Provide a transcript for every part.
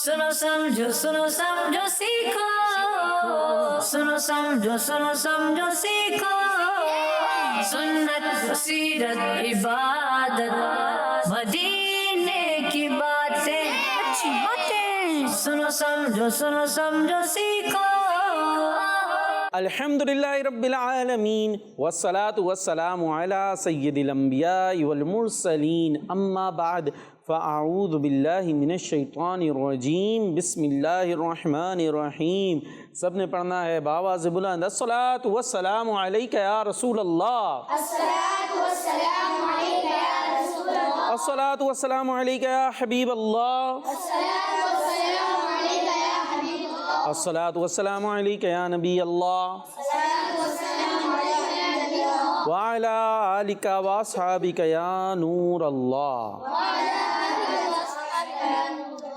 सुनो समझो सीखो, सुनो समझो सीखो, सुन्नत सीरत इबादत मदीने की बातें, अच्छी बातें, सुनो समझो सीखो। अल्हम्दुलिल्लाहि रब्बिल आलमीन वस्सलातु वस्सलामु अला सय्यिदिल अंबिया वल मुरसलीन अम्मा बाद फ़अऊज़ु बिल्लाहि मिनश शैतानिर रजीम बिस्मिल्लाहिर रहमानिर रहीम। सब ने पढ़ना है बावाज़ बुलंद, अस्सलातु वस्सलामु अलैका या रसूल अल्लाह, अस्सलातु वस्सलामु अलैका या रसूल अल्लाह, अस्सलातु वस्सलामु अलैका या हबीब अल्लाह, अस्सलातु वस्सलामु अलैका या नबी अल्लाह, व अला आलिका व अस्हाबिका या नूर अल्लाह।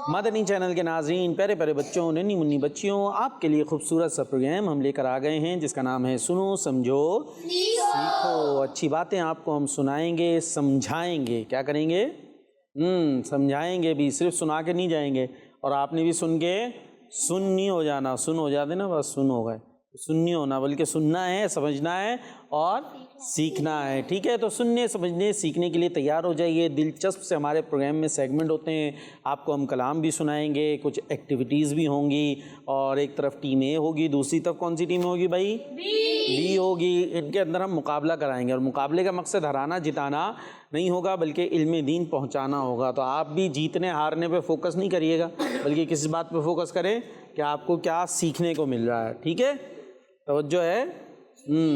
मदनी चैनल के नाज़रीन, प्यारे प्यारे बच्चों, नन्ही मुन्नी बच्चियों, आपके लिए खूबसूरत सा प्रोग्राम हम लेकर आ गए हैं जिसका नाम है सुनो समझो सीखो। अच्छी बातें आपको हम सुनाएंगे, समझाएंगे। क्या करेंगे? समझाएंगे भी, सिर्फ सुना के नहीं जाएंगे। और आपने भी सुन के सुन नहीं हो जाना, सुन हो जाते ना, बस सुन हो गए, सुन नहीं होना, बल्कि सुनना है, समझना है और सीखना है। ठीक है, तो सुनने समझने सीखने के लिए तैयार हो जाइए। दिलचस्प से हमारे प्रोग्राम में सेगमेंट होते हैं। आपको हम कलाम भी सुनाएंगे, कुछ एक्टिविटीज़ भी होंगी, और एक तरफ टीम ए होगी, दूसरी तरफ कौन सी टीम होगी भाई? बी होगी। इनके अंदर हम मुकाबला कराएंगे, और मुकाबले का मकसद हराना जिताना नहीं होगा, बल्कि इल्म दीन पहुंचाना होगा। तो आप भी जीतने हारने पे फोकस नहीं करिएगा, बल्कि किस बात पे फोकस करें कि आपको क्या सीखने को मिल रहा है। ठीक है, तवज्जो है?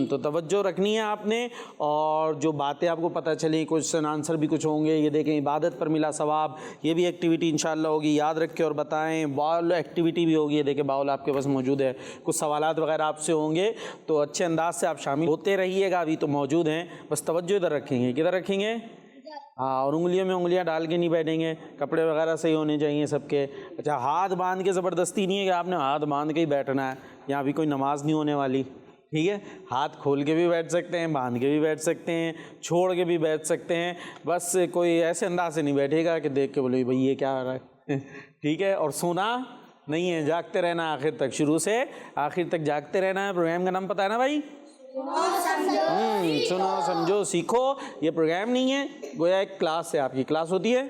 तो तवज्जो रखनी है आपने। और जो बातें आपको पता चली, क्वेश्चन आंसर भी कुछ होंगे। ये देखें, इबादत पर मिला सवाब, ये भी एक्टिविटी इंशाल्लाह होगी, याद रख के और बताएं। बाउल एक्टिविटी भी होगी, ये देखें बाउल आपके पास मौजूद है। कुछ सवालात वगैरह आपसे होंगे, तो अच्छे अंदाज से आप शामिल होते रहिएगा। अभी तो मौजूद हैं, बस तवज्जो इधर रखेंगे। किधर रखेंगे? हाँ, और उंगलियों में उंगलियां डाल के नहीं बैठेंगे, कपड़े वगैरह सही होने चाहिए सबके। अच्छा, हाथ बांध के ज़बरदस्ती नहीं है कि आपने हाथ बांध के ही बैठना है, यहाँ भी कोई नमाज नहीं होने वाली। ठीक है, हाथ खोल के भी बैठ सकते हैं, बांध के भी बैठ सकते हैं, छोड़ के भी बैठ सकते हैं। बस कोई ऐसे अंदाज से नहीं बैठेगा कि देख के बोले भाई ये क्या आ रहा है। ठीक है, और सोना नहीं है, जागते रहना आखिर तक, शुरू से आखिर तक जागते रहना है। प्रोग्राम का नाम पता है ना भाई? सुनो समझो सीखो। ये प्रोग्राम नहीं है, गोया एक क्लास है, आपकी क्लास होती है,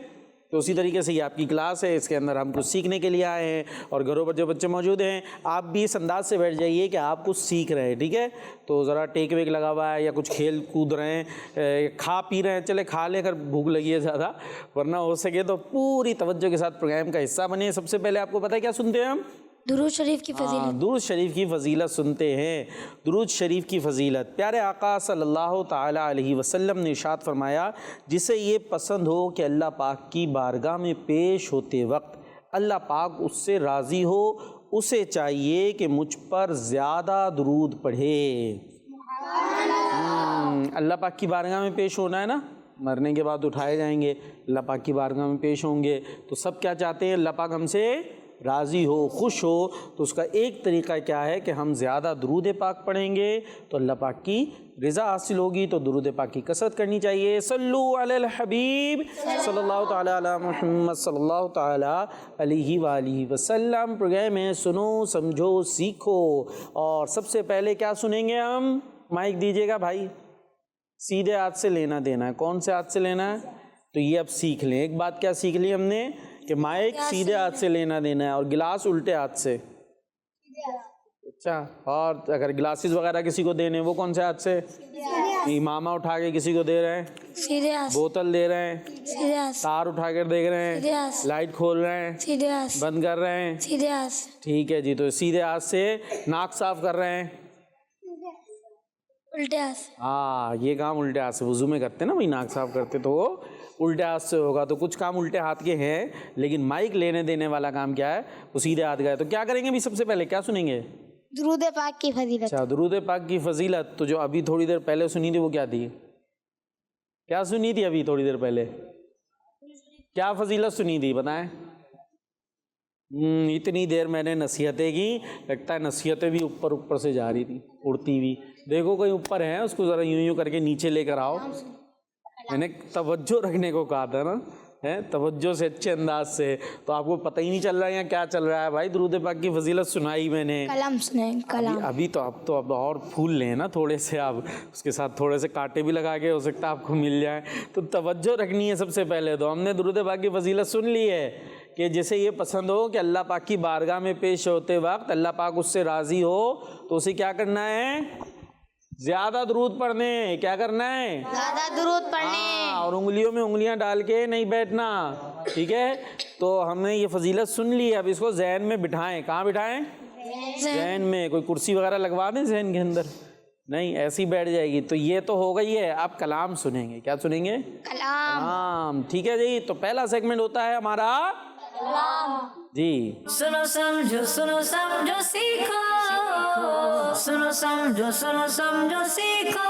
तो उसी तरीके से ये आपकी क्लास है। इसके अंदर हम कुछ सीखने के लिए आए हैं, और घरों पर जो बच्चे मौजूद हैं, आप भी इस अंदाज से बैठ जाइए कि आप कुछ सीख रहे हैं। ठीक है, तो ज़रा टेक वेक लगा हुआ है, या कुछ खेल कूद रहे हैं, खा पी रहे हैं, चले खा ले, अगर भूख लगी है ज़्यादा, वरना हो सके तो पूरी तवज्जो के साथ प्रोग्राम का हिस्सा बने। सबसे पहले आपको पता है क्या सुनते हैं हम? दुरूद शरीफ की फजीलत। दुरूद शरीफ की फजीलत सुनते हैं। दुरूद शरीफ की फजीलत, प्यारे आका सल्लल्लाहु ताला अलैहि वसल्लम ने इरशाद फरमाया, जिसे ये पसंद हो कि अल्लाह पाक की बारगाह में पेश होते वक्त अल्लाह पाक उससे राज़ी हो, उसे चाहिए कि मुझ पर ज़्यादा दुरूद पढ़े। अल्लाह पाक की बारगाह में पेश होना है ना, मरने के बाद उठाए जाएंगे, अल्लाह पाक की बारगाह में पेश होंगे, तो सब क्या चाहते हैं? अल्लाह पाक हमसे राज़ी हो, खुश हो। तो उसका एक तरीका क्या है कि हम ज़्यादा दुरूद पाक पढ़ेंगे तो अल्लाह पाक की रज़ा हासिल होगी। तो दुरूद पाक की कसरत करनी चाहिए। सल्लु अलल हबीब सल्लल्लाहु ताला अला मुहम्मद सल्लल्लाहु ताला अलैहि वालिहि वसल्लम। प्रोग्राम है सुनो समझो सीखो, और सबसे पहले क्या सुनेंगे हम? माइक दीजिएगा भाई, सीधे हाथ से लेना देना है। कौन से हाथ से लेना है? तो ये अब सीख लें। एक बात क्या सीख ली हमने कि माइक सीधे हाथ से लेना देना है, और गिलास उल्टे हाथ से। अच्छा, और अगर ग्लासेस वगैरह किसी को देने, वो कौन से हाथ से? इमामा उठा के किसी को दे रहे हैं, सीधे हाथ। बोतल दे रहे हैं, सीधे हाथ। तार उठा कर देख रहे हैं, सीधे हाथ। लाइट खोल रहे हैं, सीधे हाथ। बंद कर रहे हैं, सीधे हाथ। ठीक है जी। तो सीधे हाथ से नाक साफ कर रहे हैं, उल्टे हाथ। हाँ, ये काम उल्टे हाथ से वुजू में करते हैं ना भाई, नाक साफ करते, तो वो उल्टे हाथ से होगा। तो कुछ काम उल्टे हाथ के हैं, लेकिन माइक लेने देने वाला काम क्या है? वो सीधे हाथ का है। तो क्या करेंगे भी? सबसे पहले क्या सुनेंगे? दुरूद पाक की फजीलत। अच्छा, दुरूद पाक की फजीलत। तो जो अभी थोड़ी देर पहले सुनी थी वो क्या थी? क्या सुनी थी अभी थोड़ी देर पहले? क्या फजीलत सुनी थी बताएं? इतनी देर मैंने नसीहतें की, लगता है नसीहतें भी ऊपर ऊपर से जा रही थी, उड़ती हुई। देखो कोई ऊपर है, उसको ज़रा यूं यूं करके नीचे लेकर आओ। मैंने तवज्जो रखने को कहा था ना, हैं तवज्जो से, अच्छे अंदाज से, तो आपको पता ही नहीं चल रहा है यहाँ क्या चल रहा है। भाई दुरूद पाक की फजीलत सुनाई मैंने, कलाम सुने कलाम। अभी तो अब और फूल लें ना थोड़े से, आप उसके साथ थोड़े से कांटे भी लगा के हो सकता है आपको मिल जाए। तो तवज्जो रखनी है सबसे पहले। तो हमने दुरूद पाक की फजीलत सुन ली है कि जिसे ये पसंद हो कि अल्लाह पाक की बारगाह में पेश होते वक्त अल्लाह पाक उससे राज़ी हो, तो उसे क्या करना है? ज़्यादा दुरूद पढ़ने। क्या करना है? ज़्यादा दुरूद पढ़ने। और उंगलियों में उंगलियां डाल के नहीं बैठना, ठीक है। तो हमने ये फजीलत सुन ली, अब इसको जहन में बिठाएं। कहाँ बिठाएं? जहन में। कोई कुर्सी वगैरह लगवा दें जहन के अंदर? नहीं, ऐसी बैठ जाएगी। तो ये तो हो गई है, आप कलाम सुनेंगे। क्या सुनेंगे? कलाम। ठीक है जी। तो पहला सेगमेंट होता है हमारा जी, सुनो समझो सीखो, सुनो समझो सीखो।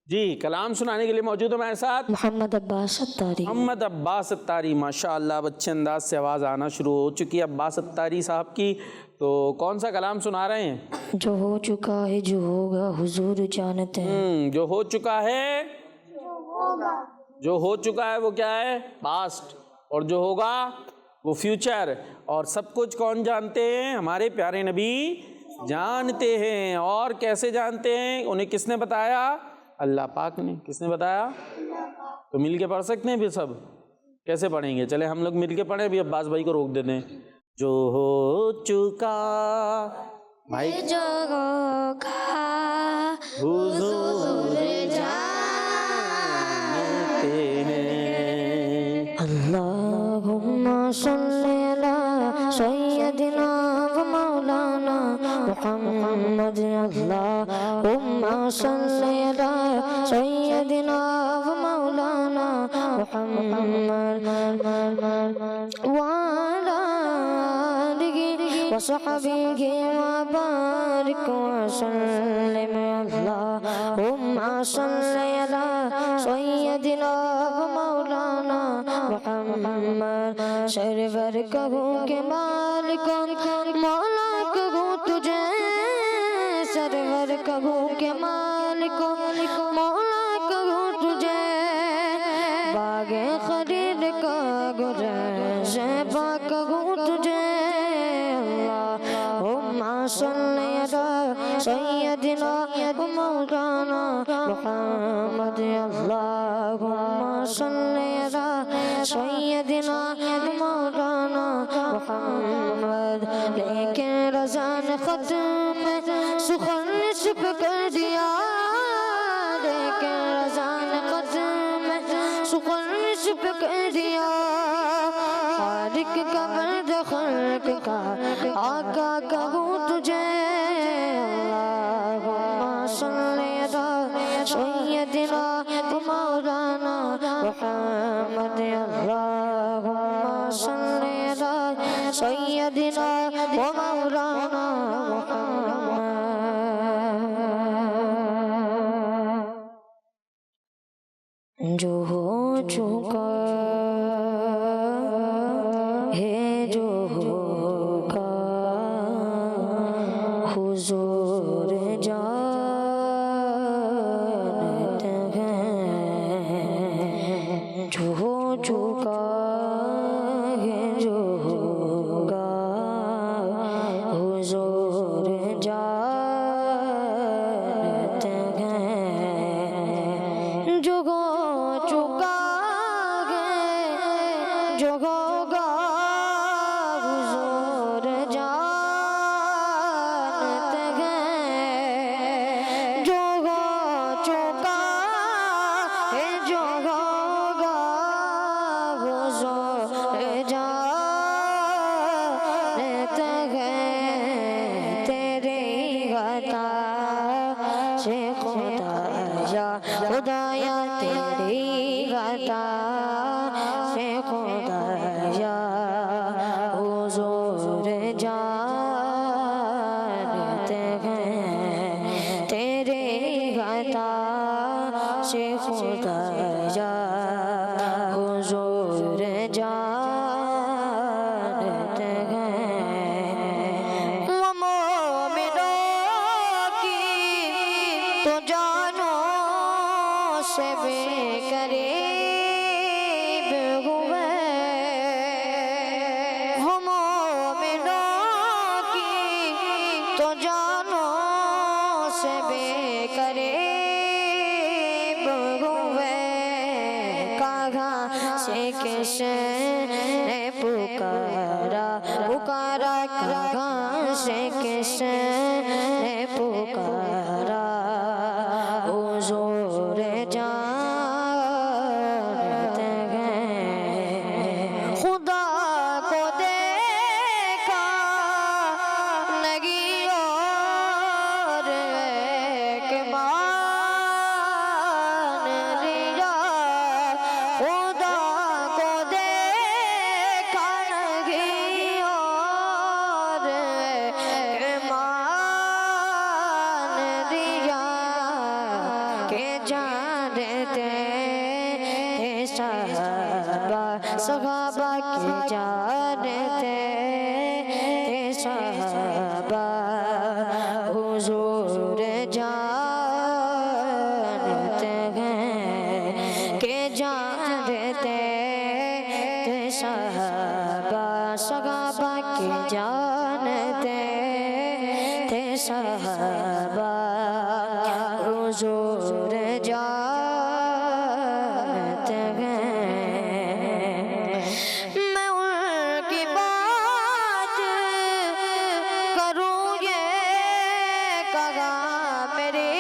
जी, कलाम सुनाने के लिए मौजूद है हमारे साथ मोहम्मद अब्बास अत्तारी। मोहम्मद अब्बास अत्तारी। माशाअल्लाह, अच्छे अंदाज से आवाज़ आना शुरू हो चुकी है अब्बास अत्तारी साहब की। तो कौन सा कलाम सुना रहे हैं? जो हो चुका है जो होगा हुजूर जानते हैं। जो हो चुका है, जो हो चुका है वो क्या है? पास्ट। और जो होगा वो फ्यूचर। और सब कुछ कौन जानते हैं? हमारे प्यारे नबी जानते हैं। और कैसे जानते हैं? उन्हें किसने बताया? अल्लाह पाक ने। किसने बताया? तो मिल के पढ़ सकते हैं फिर सब? कैसे पढ़ेंगे? चले हम लोग मिल के पढ़ें। अभी अब्बास भाई को रोक देते हैं। जो हो चुका भाई जो होगा हुजूर जानते हैं। अल्लाहुम्मा सल्ली अला सय्यदिना व मौलाना मुहम्मद। अल्लाहुम्मा सल्ली अला सय्यदिना व मौलाना मुहम्मद व अला आलिहि व सहबिहि व बारिक व सल्लिम। अल्लाहुम्मा सल्ली अला सय्यदिना व मौलाना मुहम्मद। सरवर कहूँ के मालिक मौला कहूँ तुझे, सरवर कहूँ के मालिक मौला कहूँ तुझे। बागे खरीद का गुरेज़बा कहूँ तुझे। अल्लाहुम्मा सल्ली अला सय्यदिना व मौलाना मुहम्मद। अल्लाहुम्मा सल्ली अला सय्यदिना व मौलाना मुहम्मद। लेकिन रज़ा ने ख़त में सुख़न निस्फ़ कर दिया, लेकिन रज़ा ने ख़त में सुख़न निस्फ़ कर दिया। खालिक का मर्द खल्क़ का आका कहूँ तुझे। अल्लाहुम्मा सल्ली अला सय्यदिना व मौलाना मुहम्मद। अल्लाहुम्मा सल्ली अला सय्यदिना व मौलाना मुहम्मद। जो हो चुका है जो होगा हुजूर जानते हैं। जो हो चुका है जो होगा हुजूर जानते तो जानो से बेकरीब हुए, कहाँ से किसने पुकारा पुकारा, कहाँ से किसने पुकारा, हुजूर जानते हैं। खुदा को देखा लगी और एक मान लिया, खुदा को देखा लगी और एक मान लिया, के जानते सहाबा सहाबा के जानते सहाबा, हुजूर जानते हैं के जानते सहाबा सहाबा के जानते सहाबा, हुजूर जानते हैं। मैं उनकी बात करूँ ये कहाँ मेरी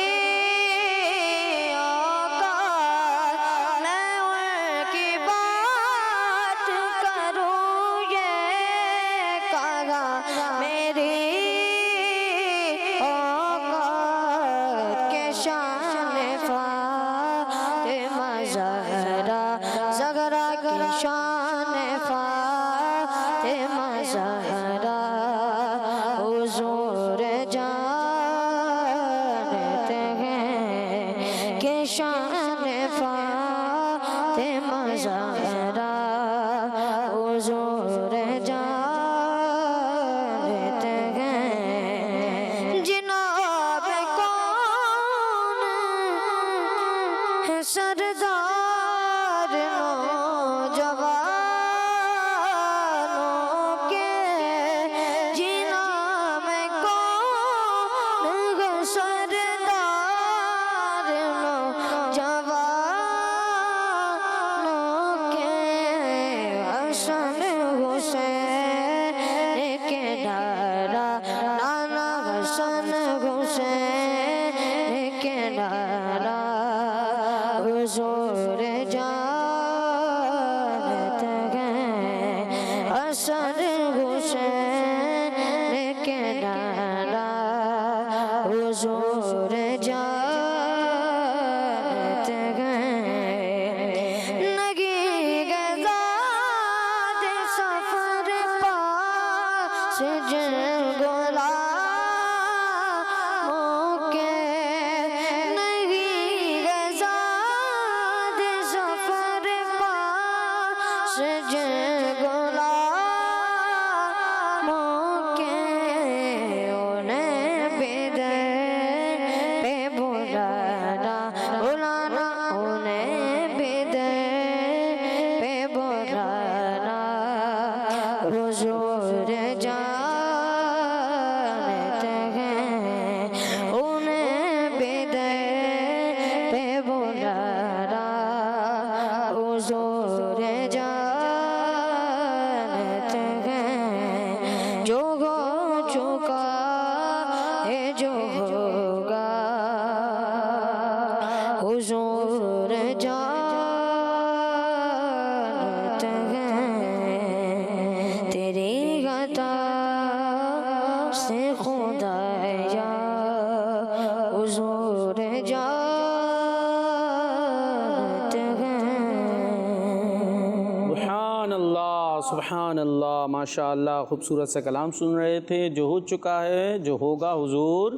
औकात, मैं उनकी बात करूँ ये कहाँ मेरी औकात, के शान फातिमा ज़हरा ज़हरा, के शान फातिमा ज़हरा, हुजूर जानते हैं के शान फातिमा ज़हरा, हुजूर जानते हैं। जिनाब कौन है सरदार नौजवानों के, जिनाब कौन है सरदार नौजवानों के, हसन हुसैन के नारा नाना हसन हुसैन के नारा, हुजूर जानते हैं हसन हुसैन के नारा, हुजूर जानते हैं। नगी गज़ाद सफर पास जिन गुलामों के, नगी गज़ाद सफर पास जिन गुलामों के, उन्हें बिदर पे बुलाना बुलाना, उन्हें बिदर पे बुलाना, हुजूर जानते हैं उन्हें बिदर पे बुलाना, हुजूर जानते हैं। जो हो चुका है जो होगा, हुजूर जानते हैं। तेरी अता से खुदाया, हुजूर जानते हैं। सुभान अल्लाह, माशा अल्लाह, खूबसूरत सा कलाम सुन रहे थे। जो हो चुका है जो होगा, हुजूर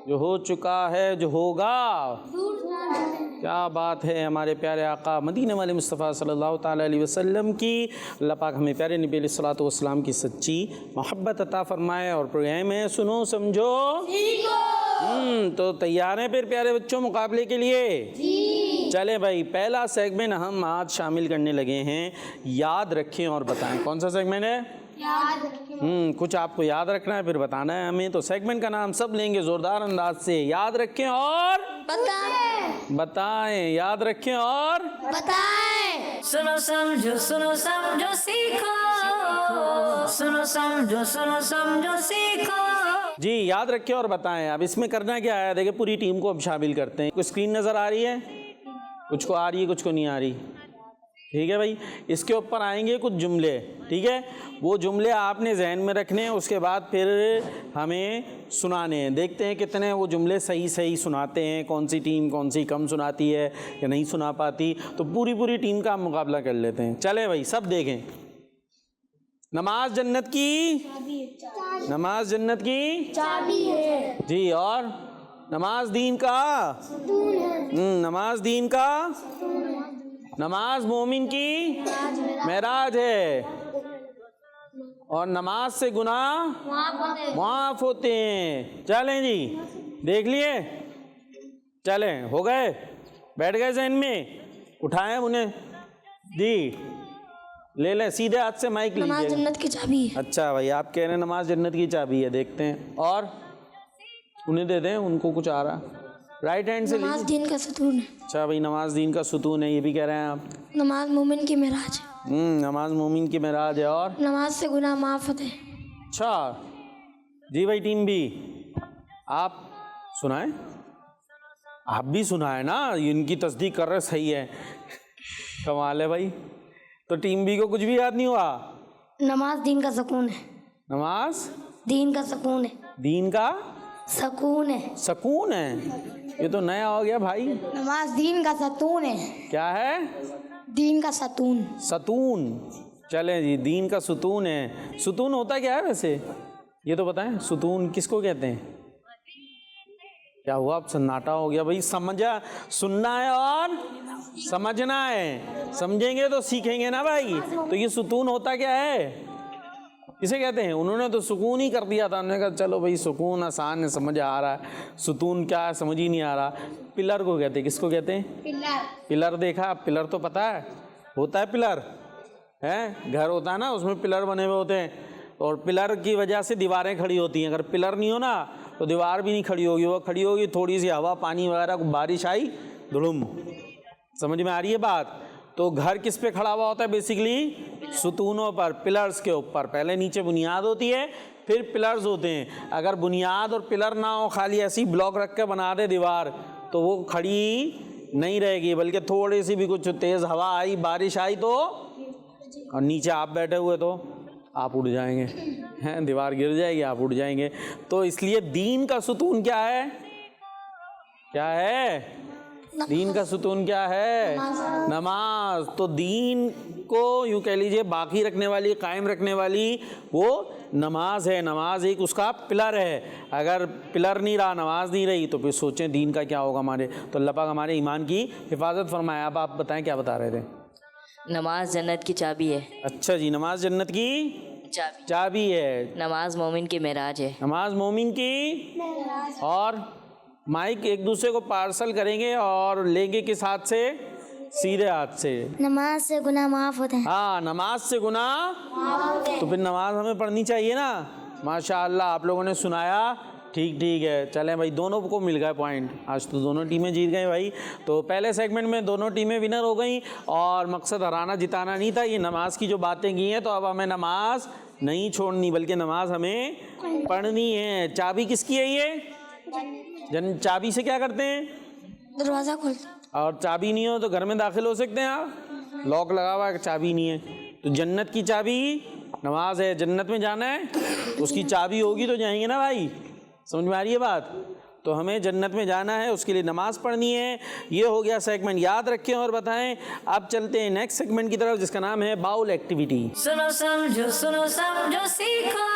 जो हो चुका है जो होगा, क्या बात है। हमारे प्यारे आका मदीने वाले मुस्तफ़ा सल्लल्लाहु ताला अलैहि वसल्लम की, अल्लाह पाक हमें प्यारे नबी अलैहिस्सलातु वस्सलाम की सच्ची मोहब्बत अता फरमाए। और प्रोग्राम है सुनो समझो तो तैयार हैं फिर प्यारे बच्चों मुकाबले के लिए? चले भाई, पहला सेगमेंट हम आज शामिल करने लगे हैं। याद रखें और बताएं। कौन सा सेगमेंट है? कुछ आपको याद रखना है, फिर बताना है हमें। तो सेगमेंट का नाम सब लेंगे जोरदार अंदाज से। याद रखें और बताएं, याद रखें और बताएं। सुनो समझो सीखो, सुनो समझो सीखो। जी, याद रखें और बताएं। अब इसमें करना क्या है, देखिए पूरी टीम को अब शामिल करते हैं। कुछ स्क्रीन नज़र आ रही है, कुछ को आ रही है, कुछ को नहीं आ रही। ठीक है भाई, इसके ऊपर आएंगे कुछ जुमले, ठीक है। वो जुमले आपने जहन में रखने हैं, उसके बाद फिर हमें सुनाने हैं। देखते हैं कितने वो जुमले सही सुनाते हैं, कौन सी टीम कौन सी कम सुनाती है या नहीं सुना पाती। तो पूरी टीम का मुकाबला कर लेते हैं। चले भाई, सब देखें। नमाज जन्नत की, नमाज जन्नत की चाबी है जी। और नमाज दीन का, नमाज दीन का, नमाज मोमिन की मेराज है। और नमाज से गुनाह माफ होते हैं। चलें जी, देख लिए, चलें, हो गए, बैठ गए जहन में, उठाएं उन्हें जी, ले लें सीधे हाथ से माइक लीजिए। नमाज जन्नत की चाबी है। अच्छा भाई, आप कह रहे हैं नमाज जन्नत की चाबी है, देखते हैं। और उन्हें दे दें, उनको कुछ आ रहा। राइट हैंड से नमाज दीन का सुतून है। अच्छा भाई, नमाज दीन का सुतून है, ये भी कह रहे हैं आप। नमाज मोमिन की मेराज है। नमाज मोमिन की मेराज है। और नमाज से गुनाह माफ होते हैं। अच्छा जी भाई, टीम भी आप सुनाएं, आप भी सुनाएं ना, इनकी तस्दीक कर रहे, सही है, कमाल है भाई। तो टीम बी को कुछ भी याद नहीं हुआ। नमाज दीन का सुकून है। नमाज दीन का सुकून है। दीन का सुकून है। सकून है, ये तो नया हो गया भाई। नमाज दीन का सतून है। क्या है? दीन का सतून। सतून। चलें जी, दीन का सुतून है। सुतून होता क्या है वैसे, ये तो बताएं, सुतून किसको कहते हैं? क्या हुआ, अब सन्नाटा हो गया भाई। समझा, सुनना है और समझना है, समझेंगे तो सीखेंगे ना भाई। तो ये सुकून होता क्या है, किसे कहते हैं? उन्होंने तो सुकून ही कर दिया था। उन्होंने कहा चलो भाई सुकून आसान है, समझ आ रहा है, सुतून क्या है समझ ही नहीं आ रहा। पिलर को कहते हैं, किसको कहते हैं? पिलर। पिलर देखा, पिलर तो पता है, होता है पिलर, है घर होता है ना, उसमें पिलर बने हुए होते हैं, और पिलर की वजह से दीवारें खड़ी होती हैं। अगर पिलर नहीं हो ना तो दीवार भी नहीं खड़ी होगी, वो खड़ी होगी थोड़ी सी हवा पानी वगैरह, बारिश आई धुड़ुम। समझ में आ रही है बात? तो घर किस पे खड़ा हुआ होता है? बेसिकली सुतूनों पर, पिलर्स के ऊपर। पहले नीचे बुनियाद होती है, फिर पिलर्स होते हैं। अगर बुनियाद और पिलर ना हो, खाली ऐसी ब्लॉक रख के बना दे दीवार, तो वो खड़ी नहीं रहेगी, बल्कि थोड़ी सी भी कुछ तेज़ हवा आई, बारिश आई तो, और नीचे आप बैठे हुए तो आप उड़ जाएंगे, हैं, दीवार गिर जाएगी, आप उड़ जाएंगे। तो इसलिए दीन का सुतून क्या है? क्या है दीन का सुतून? क्या है? नमाज। तो दीन को यूँ कह लीजिए बाकी रखने वाली, कायम रखने वाली वो नमाज है। नमाज एक उसका पिलर है। अगर पिलर नहीं रहा, नमाज नहीं रही, तो फिर सोचें दीन का क्या होगा हमारे। तो अल्लाह पाक हमारे ईमान की हिफाजत फरमाए। अब आप बताएं क्या बता रहे थे? नमाज जन्नत की चाबी है। अच्छा जी, नमाज जन्नत की चाबी है। नमाज मोमिन की मेराज है। नमाज मोमिन की। और माइक एक दूसरे को पार्सल करेंगे और लेंगे किस हाथ से? सीधे हाथ से। नमाज से गुनाह माफ होते हैं। हाँ, नमाज से गुनाह, तो फिर नमाज हमें पढ़नी चाहिए ना। माशाअल्लाह, आप लोगों ने सुनाया, ठीक है। चलें भाई, दोनों को मिल गए पॉइंट। आज तो दोनों टीमें जीत गई भाई। तो पहले सेगमेंट में दोनों टीमें विनर हो गई, और मकसद हराना जिताना नहीं था। ये नमाज की जो बातें की हैं, तो अब हमें नमाज नहीं छोड़नी, बल्कि नमाज हमें पढ़नी है। चाबी किसकी है ये? चाबी से क्या करते हैं? दरवाज़ा खोलते। और चाबी नहीं हो तो घर में दाखिल हो सकते हैं आप? लॉक लगा हुआ है, चाबी नहीं है। तो जन्नत की चाबी नमाज है। जन्नत में जाना है, उसकी चाबी होगी तो जाएंगे ना भाई। समझ में आ रही है बात? तो हमें जन्नत में जाना है, उसके लिए नमाज पढ़नी है। ये हो गया सेगमेंट, याद रखें और बताएं। अब चलते हैं नेक्स्ट सेगमेंट की तरफ, जिसका नाम है बाउल एक्टिविटी। सुनो समझो सीखो,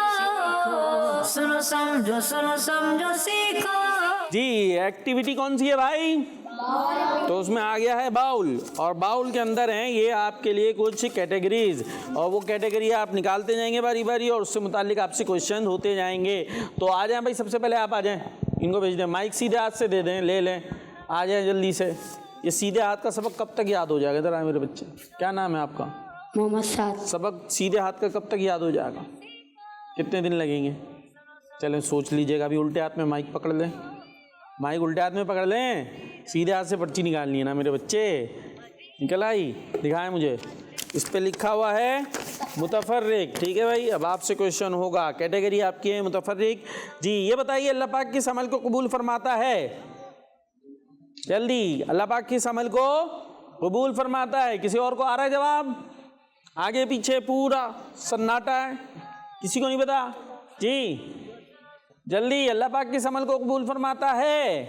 सुनो समझो सीखो। जी, एक्टिविटी कौन सी है भाई? तो उसमें आ गया है बाउल, और बाउल के अंदर हैं ये आपके लिए कुछ कैटेगरीज, और वो कैटेगरी आप निकालते जाएंगे बारी बारी, और उससे मुतालिक आपसे क्वेश्चन होते जाएंगे। तो आ जाएं भाई, सबसे पहले आप आ जाएं, इनको भेज दें, माइक सीधे हाथ से दे दें, ले लें, आ जाएं जल्दी से। ये सीधे हाथ का सबक कब तक याद हो जाएगा? इधर आए मेरे बच्चे, क्या नाम है आपका? मोहम्मद साद। सबक सीधे हाथ का कब तक याद हो जाएगा? कितने दिन लगेंगे? चलें सोच लीजिएगा। अभी उल्टे हाथ में माइक पकड़ लें, माइक उल्टे हाथ में पकड़ लें, सीधे हाथ से पर्ची निकालनी है ना मेरे बच्चे। निकल आई? दिखाएं मुझे। इस पे लिखा हुआ है मुतफर्रिक। ठीक है भाई, अब आपसे क्वेश्चन होगा। कैटेगरी आपकी है मुतफर्रिक। जी ये बताइए अल्लाह पाक किस अमल को कबूल फरमाता है? जल्दी, अल्लाह पाक किस अमल को कबूल फरमाता है? किसी और को आ रहा है जवाब? आगे पीछे पूरा सन्नाटा है, किसी को नहीं पता? जी जल्दी, अल्लाह पाक किस अमल को कबूल फरमाता है?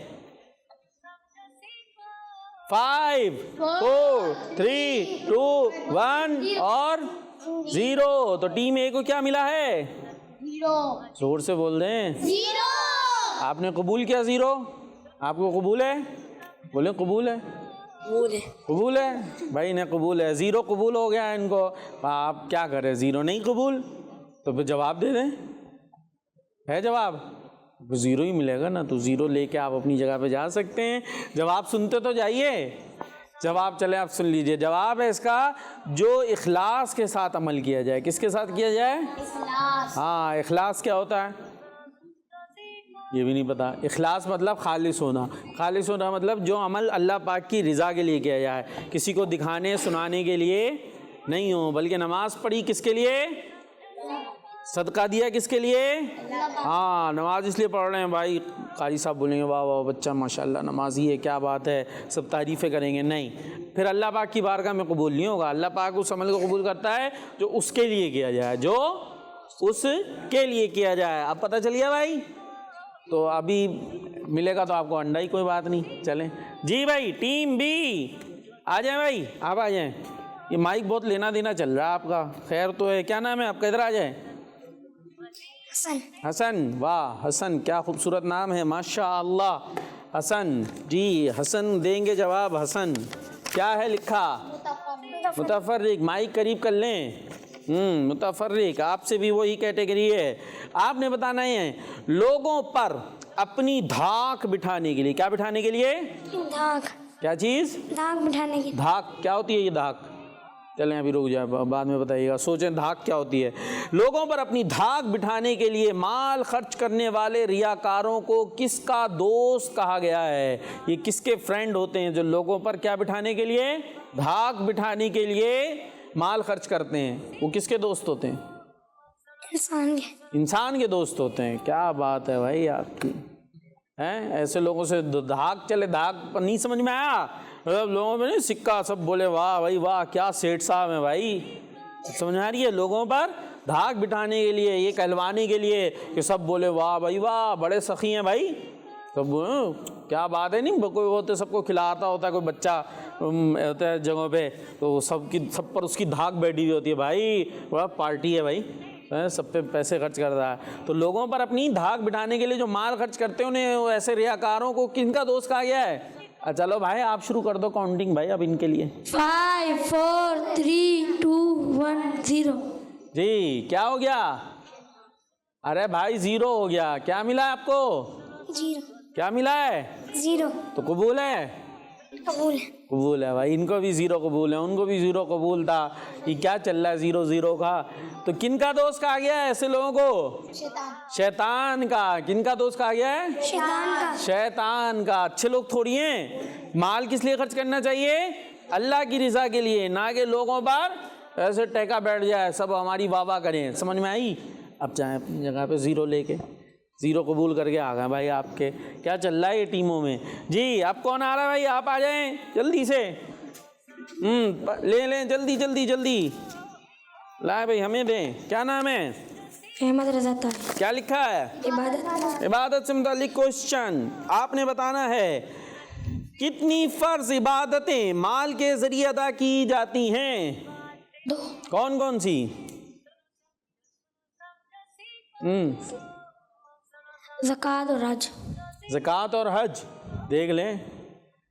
5 4 3 2 1 और 0। तो टीम ए को क्या मिला है? 0। जोर से बोल दें। 0। आपने कबूल किया 0? आपको कबूल है? बोले कबूल है। कबूल है भाई, इन्हें कबूल है। 0 कबूल हो गया इनको। आप क्या करें? 0 नहीं कबूल तो फिर जवाब दे दें। है जवाब? 0 ही मिलेगा ना, तो 0 लेके आप अपनी जगह पे जा सकते हैं। जवाब सुनते तो जाइए। जवाब चले आप सुन लीजिए। जवाब है इसका जो इखलास के साथ अमल किया जाए। किसके साथ किया जाए? हाँ, इखलास क्या होता है ये भी नहीं पता। इखलास मतलब खालिस होना। खालिस होना मतलब जो अमल अल्लाह पाक की रज़ा के लिए किया जाए, किसी को दिखाने सुनाने के लिए नहीं हो। बल्कि नमाज पढ़ी किसके लिए? सदका दिया किसके लिए? हाँ, नमाज इसलिए पढ़ रहे हैं भाई। कारी साहब बोलेंगे वाह वाह बच्चा माशाल्लाह नमाजी है, क्या बात है, सब तारीफ़ें करेंगे। नहीं, फिर अल्लाह पाक की बारगाह में कबूल नहीं होगा। अल्लाह पाक उस अमल को कबूल करता है जो उसके लिए किया जाए, जो उसके लिए किया जाए। अब पता चल गया भाई? तो अभी मिलेगा तो आपको अंडा ही, कोई बात नहीं। चलें जी भाई, टीम बी आ जाए भाई, आप आ जाएं। ये माइक बहुत लेना देना चल रहा है आपका। खैर तो है, क्या नाम है आपका? इधर आ जाए। हसन। वाह हसन, क्या खूबसूरत नाम है, माशाअल्लाह। हसन जी, हसन देंगे जवाब। हसन क्या है लिखा? मुतफर्रिक। माइक करीब कर लें। मुतफर्रिक आपसे भी वही कैटेगरी है। आपने बताना है लोगों पर अपनी धाक बिठाने के लिए। क्या बिठाने के लिए? धाक। क्या चीज़? धाक बिठाने की। धाक क्या होती है ये धाक? चलें अभी रुक जाए, बाद में बताइएगा। सोचें धाक क्या होती है। लोगों पर अपनी धाक बिठाने के लिए माल खर्च करने वाले रियाकारों को किसका दोस्त कहा गया है? ये किसके फ्रेंड होते हैं जो लोगों पर क्या बिठाने के लिए? धाक बिठाने के लिए माल खर्च करते हैं। वो किसके दोस्त होते हैं? इंसान के। इंसान के दोस्त होते हैं। क्या बात है भाई आपकी, हैं? ऐसे लोगों से धाक चले, धाक पर नहीं समझ में आया? मतलब लोगों में नहीं सिक्का, सब बोले वाह भाई वाह क्या सेठ साहब है भाई। समझ आ रही है? लोगों पर धाक बिठाने के लिए, ये कहलवाने के लिए कि सब बोले वाह भाई वाह बड़े सखी हैं भाई। सब क्या बात है। नहीं कोई होते सबको खिलाता होता है, कोई बच्चा होता है जगहों पे, तो सब पर उसकी धाक बैठी हुई होती है भाई, बड़ा पार्टी है भाई, सब पे पैसे खर्च कर रहा है। तो लोगों पर अपनी धाक बिठाने के लिए जो माल खर्च करते हैं उन्हें ऐसे रियाकारों को किनका दोस्त कहा गया है? चलो भाई आप शुरू कर दो काउंटिंग भाई अब इनके लिए। 5 4 3 2 1 0। जी क्या हो गया? अरे भाई 0 हो गया। क्या मिला है आपको? 0। क्या मिला है? 0 तो कबूल है? कबूल है। कबूल है भाई। इनको भी 0 कबूल है, उनको भी 0 कबूल था। ये क्या चल रहा है 0 0 का? तो किन का दोस्त कहा गया है ऐसे लोगों को? शैतान का। किन का दोस्त कहा गया है? शैतान का। शैतान का। अच्छे लोग थोड़ी हैं। माल किस लिए खर्च करना चाहिए? अल्लाह की रज़ा के लिए, ना कि लोगों पर ऐसे टेका बैठ जाए सब हमारी वाह वाह करें। समझ में आई? अब चाहे अपनी जगह पे 0 लेके 0 कबूल करके आ गए भाई आपके। क्या चल रहा है ये टीमों में? जी अब कौन आ रहा है भाई? आप आ जाएं जल्दी से। ले लें जल्दी जल्दी जल्दी। लाए भाई हमें दें। क्या नाम है? अहमद रज़ा तारी। क्या लिखा है? इबादत। इबादत से मुताल्लिक क्वेश्चन आपने बताना है कितनी फर्ज इबादतें माल के जरिए अदा की जाती हैं? 2। कौन कौन सी? ज़कात और हज। ज़कात और हज। देख लें,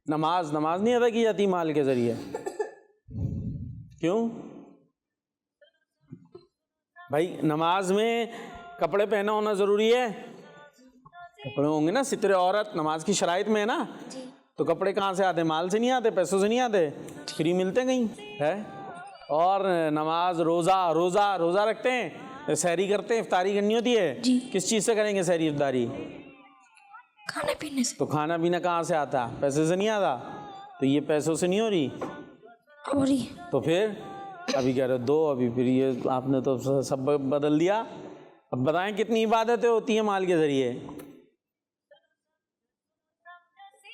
नमाज नहीं अदा की जाती माल के जरिए। क्यों भाई? नमाज में कपड़े पहना होना ज़रूरी है। कपड़े होंगे ना, सितरे औरत नमाज की शराइत में है ना। तो कपड़े कहाँ से आते? माल से नहीं आते, पैसों से नहीं आते, फ्री मिलते कहीं है। और नमाज, रोज़ा रखते हैं, सहरी करते हैं, इफ्तारी करनी होती है जी। किस चीज़ से करेंगे सहरी इफ्तारी? खाने पीने से। तो खाना पीना कहाँ से आता? पैसे से नहीं आता। तो ये पैसों से नहीं हो रही, हो रही। तो फिर अभी कह रहे दो, अभी फिर ये आपने तो सब बदल दिया। अब बताएं कितनी इबादतें होती हैं माल के ज़रिए?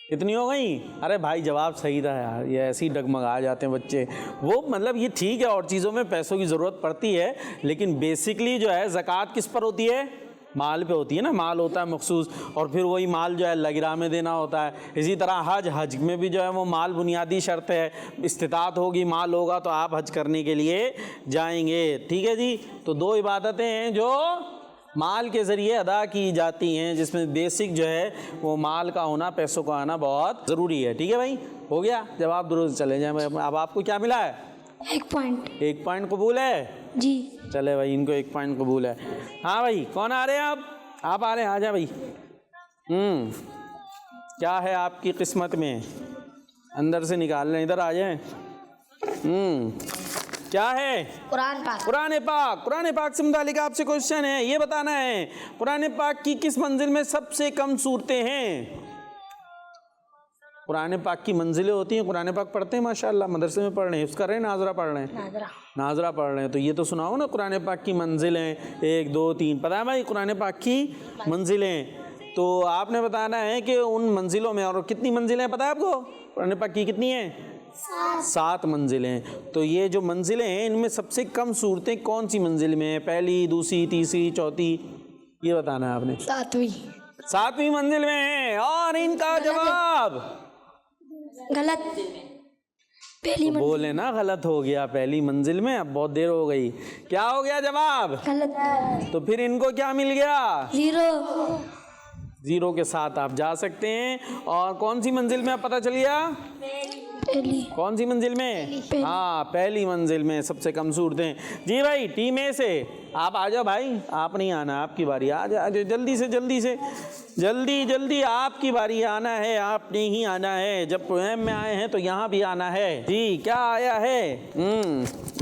कितनी हो गई? अरे भाई जवाब सही था यार, ये ऐसे ही डगमगा जाते हैं बच्चे। वो मतलब ये ठीक है, और चीज़ों में पैसों की ज़रूरत पड़ती है, लेकिन बेसिकली जो है ज़कात किस पर होती है? माल पे होती है ना। माल होता है मखसूस, और फिर वही माल जो है लगिरा में देना होता है। इसी तरह हज में भी जो है वो माल बुनियादी शर्त है। इस्तिताअत होगी, माल होगा तो आप हज करने के लिए जाएंगे। ठीक है जी। तो दो इबादतें हैं जो माल के ज़रिए अदा की जाती हैं, जिसमें बेसिक जो है वो माल का होना, पैसों का आना बहुत ज़रूरी है। ठीक है भाई, हो गया जवाब दुरुस्त। चले जाए। अब आपको क्या मिला है? 1 पॉइंट। 1 पॉइंट कबूल है जी। चले भाई, इनको 1 पॉइंट कबूल है। हाँ भाई, कौन आ रहे हैं आप आ रहे हैं, आ जा भाई। क्या है आपकी किस्मत में? अंदर से निकाल लें, इधर आ जाएं। क्या है? कुरान पाक से मुतालिक आपसे क्वेश्चन है, ये बताना है कुरान पाक की किस मंजिल में सबसे कम सूरतें हैं? कुरान पाक की मंजिलें होती हैं। कुरान पाक पढ़ते हैं माशाल्लाह, मदरसे में पढ़ रहे हैं, हिफ्ज़ कर रहे हैं, नाजरा पढ़ रहे हैं, नाजरा पढ़ रहे हैं। तो ये तो सुनाओ ना कुरान पाक की मंजिलें 1 2 3। पता है भाई कुरान पाक की मंजिलें? तो आपने बताना है कि उन मंजिलों में, और कितनी मंजिलें पता है आपको कुरान पाक की? कितनी हैं? 7 मंजिलें। तो ये जो मंजिलें हैं इनमें सबसे कम सूरतें कौन सी मंजिल में है? पहली, दूसरी, तीसरी, चौथी? ये बताना है आपने। 7वीं मंजिल में है। और इनका जवाब गलत। पहली तो बोले ना गलत हो गया पहली मंजिल में। अब बहुत देर हो गई। क्या हो गया जवाब? गलत। तो फिर इनको क्या मिल गया? 0 के साथ आप जा सकते हैं। और कौन सी मंजिल में? आप पता चल गया पहली। कौन सी मंजिल में? हाँ, पहली मंजिल में सबसे कम सूरतें। जी भाई, टीम ए से आप आ जाओ भाई। आप नहीं आना, आपकी बारी। आ जाओ जल्दी से जल्दी आपकी बारी। आना है, आपने ही आना है। जब पोएम में आए हैं तो यहाँ भी आना है। जी, क्या आया है?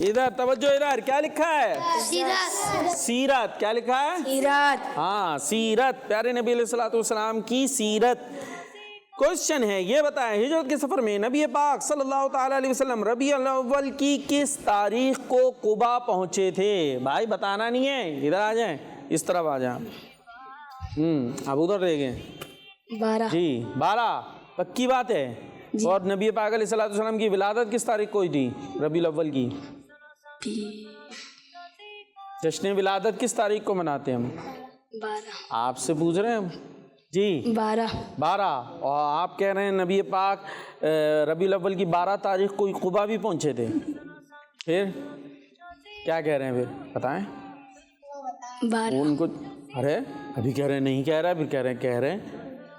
इधर तवज्जो, इधर क्या लिखा है? सीरत। क्या लिखा है? सीरत। हाँ, सीरत, प्यारे नबी अलैहिस्सलाम की सीरत। क्वेश्चन है, ये बताएं हिजरत के सफ़र में नबी पाक सल्लल्लाहु ताला अलैहि वसल्लम रबीउल अव्वल की किस तारीख को कुबा पहुँचे थे? भाई बताना नहीं है, इधर आ जाएं, इस तरफ आ जाएं। अब उधर देखें। 12। जी 12 पक्की बात है। और नबी पाक अलैहि सलाम की विलादत किस तारीख को हुई थी? रबीउल अव्वल की। जश्न विलादत किस तारीख को मनाते हैं हम? 12। आपसे पूछ रहे हैं हम जी। 12। और आप कह रहे हैं नबी पाक रबीउल अव्वल की 12 तारीख को कुबा भी पहुंचे थे। फिर क्या कह रहे हैं? फिर बताएं। 12। उनको अरे अभी कह रहे हैं नहीं कह रहा है, फिर कह रहे हैं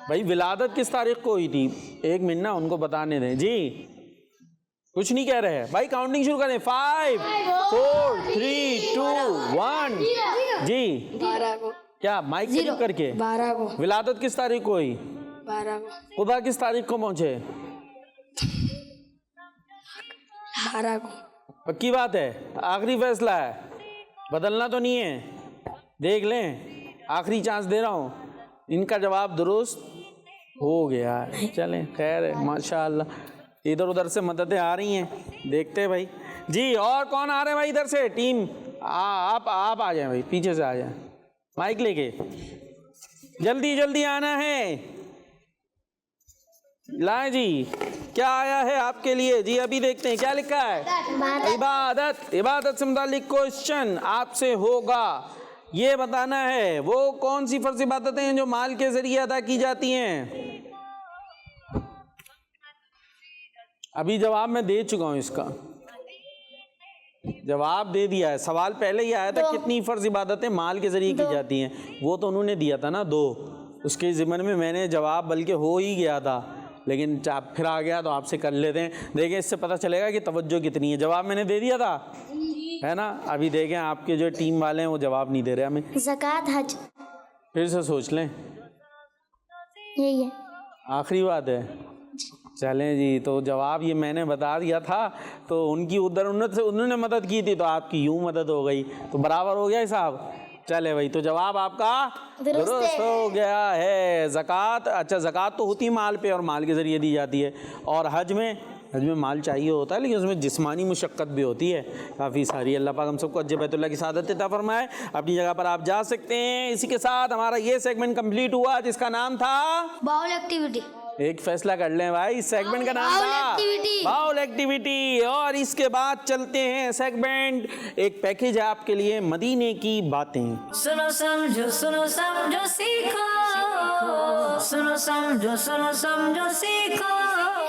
भाई विलादत किस तारीख को हुई थी? 1 मिनट ना, उनको बताने दें जी। कुछ नहीं कह रहे हैं भाई। काउंटिंग शुरू करें। 5 4 3 2 1। जी 12 को। क्या माइक करीब करके? 12 को। विलादत किस तारीख को हुई? 12 को। कुबा किस तारीख को पहुंचे? 12 को। पक्की बात है? आखिरी फैसला है, बदलना तो नहीं है? देख लें, आखिरी चांस दे रहा हूँ। इनका जवाब दुरुस्त हो गया है। चलें, खैर है, माशाअल्लाह। इधर उधर से मददें आ रही हैं, देखते हैं भाई। जी, और कौन आ रहे हैं भाई इधर से? टीम आप आ जाएं भाई, पीछे से आ जाएं, माइक लेके। जल्दी आना है। लाएं जी, क्या आया है आपके लिए? जी अभी देखते हैं क्या लिखा है। इबादत से मुताल्लिक क्वेश्चन आपसे होगा। ये बताना है वो कौन सी फर्ज इबादतें हैं जो माल के जरिए अदा की जाती हैं। अभी जवाब मैं दे चुका हूं, इसका जवाब दे दिया है। सवाल पहले ही आया था, कितनी फर्ज इबादतें माल के जरिए की जाती हैं। वो तो उन्होंने दिया था ना 2। उसके ज़िम्मन में मैंने जवाब बल्कि हो ही गया था, लेकिन आप फिर आ गया तो आपसे कर लेते हैं। देखें, इससे पता चलेगा कि तवज्जो कितनी है। जवाब मैंने दे दिया था, है ना? अभी देखें आपके जो टीम वाले हैं वो जवाब नहीं दे रहे हमें। ज़कात, हज। फिर से सोच लें, यही है आखिरी बात है। चलें जी, तो जवाब ये मैंने बता दिया था, तो उनकी उन्होंने मदद की थी, तो आपकी यूं मदद हो गई, तो बराबर हो गया हिसाब। चले भाई, तो जवाब आपका दुरुस्त हो गया है। ज़कात, अच्छा ज़कात तो होती है माल पे और माल के ज़रिए दी जाती है, और हज में माल चाहिए होता है, लेकिन उसमें जिस्मानी मुशक्क़त भी होती है काफ़ी सारी। अल्लाह पाक हम सबको हज बैतुल्लाह की सआदत अता फरमाए। अपनी जगह पर आप जा सकते हैं। इसी के साथ हमारा ये सेगमेंट कंप्लीट हुआ, जिसका नाम था बाउल एक्टिविटी। एक फैसला कर लें भाई, सेगमेंट का नाम था बाउल एक्टिविटी। और इसके बाद चलते हैं सेगमेंट, एक पैकेज है आपके लिए, मदीने की बातें। सुनो समझो सीखो, सुनो समझो सीखो।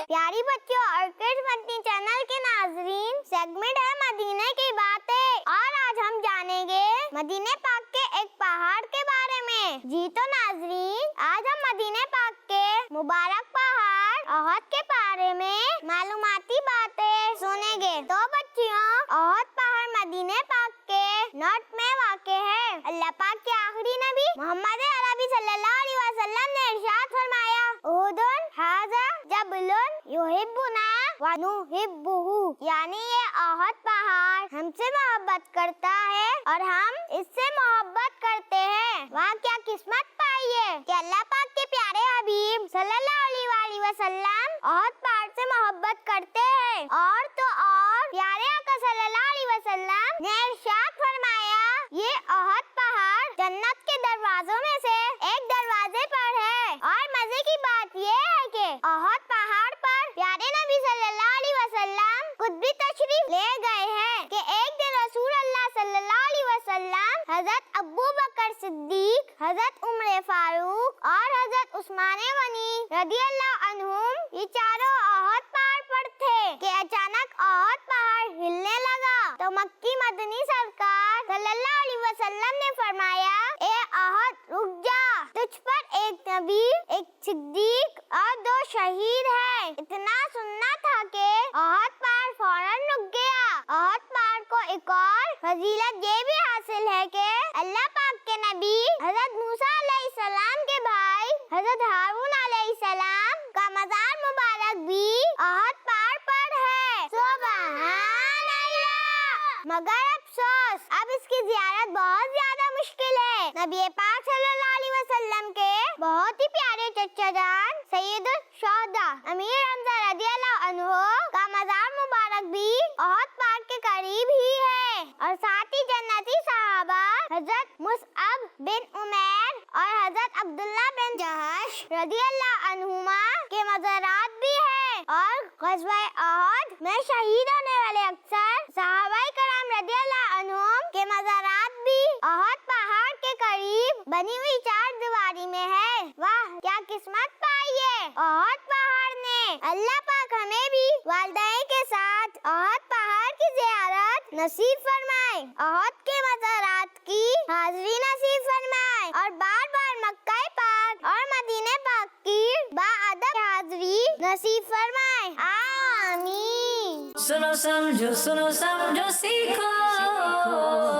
प्यारी बच्चों और किड्स मदनी चैनल के नाजरीन, सेगमेंट है मदीने की बातें, और आज हम जानेंगे मदीने पाक के एक पहाड़ के बारे में। जी तो नाजरीन, आज हम मदीने पाक के मुबारक पहाड़ ओहद के बारे में मालूमाती बातें सुनेंगे। तो बच्चियों, ओहद पहाड़ मदीने पाक के नॉर्थ में वाक़े है। अल्लाह पाक के आखिरी नबी मोहम्मद अरबी सल्लल्लाहु अलैहि वसल्लम ने इरशाद फरमाया, उहुदुन हाज़ा जबलुन युहिब्बुना व नुहिब्बुहु, यानी ये ओहद पहाड़ हमसे मोहब्बत करता है और हम इससे मोहब्बत करते हैं। वहाँ क्या किस्मत पाई है कि अल्लाह पाक के प्यारे हबीब सल्लल्लाहु अलैहि वसल्लम ओहद पहाड़ से मोहब्बत करते हैं। और तो और प्यारे आका सल्लल्लाहु अलैहि वसल्लम ने इरशाद फरमाया, ये ओहद पहाड़ जन्नत के दरवाजों में से एक दरवाजे पर है। और मजे की बात ये है कि ओहद पहाड़ पर प्यारे नबी सल्लल्लाहु अलैहि वसल्लम खुद भी तशरीफ ले गए हैं कि एक दिन रसूल अल्लाह सल्लल्लाहु अलैहि वसल्लम हजरत अबू बकर सिद्दीक, हजरत उमर फारूक और हजरत उस्मान गनी रदियल्लाहु अन्हुम, ये चारों ओहद पहाड़ पर थे कि अचानक ओहद पहाड़ हिलने लगा। तो मक्की मदनी सरकार सल्लल्लाहु अलैहि वसल्लम ने फरमाया, ए ओहद रुक जा, तुझ पर एक नबी, एक सिद्दीक और 2 शहीद है। इतना सुनना था कि ओहद पहाड़ फौरन रुक गया। ओहद पहाड़ को एक और फजीलत ये भी हासिल है कि अल्लाह पाक के नबी हजरत मूसा अलैहिस्सलाम के भाई हजरत हारून अलैहिस्सलाम का मज़ार मुबारक भी ओहद पहाड़ पर है। सुभान अल्लाह। मगर अफसोस, अब इसकी ज़ियारत बहुत ज्यादा मुश्किल है। नबी पाक सल्लल्लाहु अलैहि वसल्लम के बहुत ही प्यारे चचा जान सैयदुल शुहदा अमीर हमजा रदियल्लाहु अन्हु का मज़ार मुबारक भी ओहद पहाड़ के करीब ही है। और साथ ही जन्नती सहाबा हजरत मुसअब बिन उमैर और हजरत अब्दुल्ला बिन जहश रदियल्लाहु अन्हुमा के मज़ारात भी है। और ग़ज़वा ओहद में शहीद होने वाले अक्सर सहाबाए कराम रदियल्लाहु अन्हुम के मज़ारात भी ओहद पहाड़ के करीब बनी हुई 4 दीवारी में है। वाह, क्या किस्मत पाई है ओहद पहाड़ ने। अल्लाह पाक हमें भी वालिदैन के साथ ओहद पहाड़ की ज़ियारत नसीब फरमाए, ओहद के मज़ारात की हाज़िरी नसीब फरमाए और बार बार मक्का पाक और मदीने पाक की बाअदब हाज़िरी नसीब फरमाए। आमीन। सुनो समझो सीखो,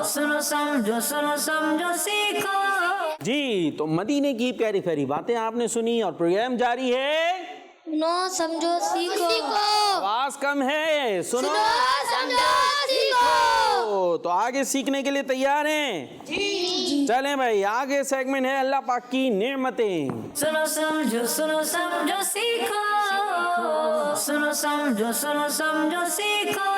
सुनो समझो सीखो। जी, तो मदीने की प्यारी प्यारी बातें आपने सुनी और प्रोग्राम जारी है। सुनो समझो सीखो। आवाज कम है, सुनो समझो सीखो। तो आगे सीखने के लिए तैयार हैं? जी। चलें भाई, आगे सेगमेंट है अल्लाह पाक की नेमतें। सुनो समझो सीखो, सुनो समझो सीखो।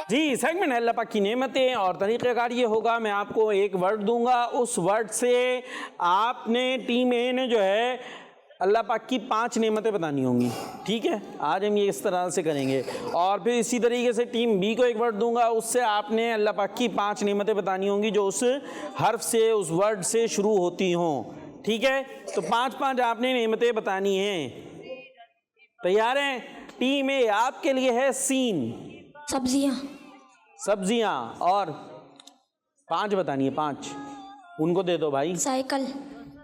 जी, सेगमेंट है अल्लाह पाक की नेमतें और तरीक़ेकार ये होगा, मैं आपको एक वर्ड दूंगा, उस वर्ड से आपने टीम ए ने जो है अल्लाह पाक की 5 नेमतें बतानी होंगी। ठीक है, आज हम ये इस तरह से करेंगे। और फिर इसी तरीके से टीम बी को एक वर्ड दूंगा, उससे आपने अल्लाह पाक की 5 नेमतें बतानी होंगी जो उस हर्फ से, उस वर्ड से शुरू होती हों। ठीक है, तो 5-5 आपने नेमतें बतानी हैं। तैयार हैं? टीम ए आपके लिए है सीन, सब्जियां, और 5 बतानी है, 5 उनको दे दो भाई। साइकिल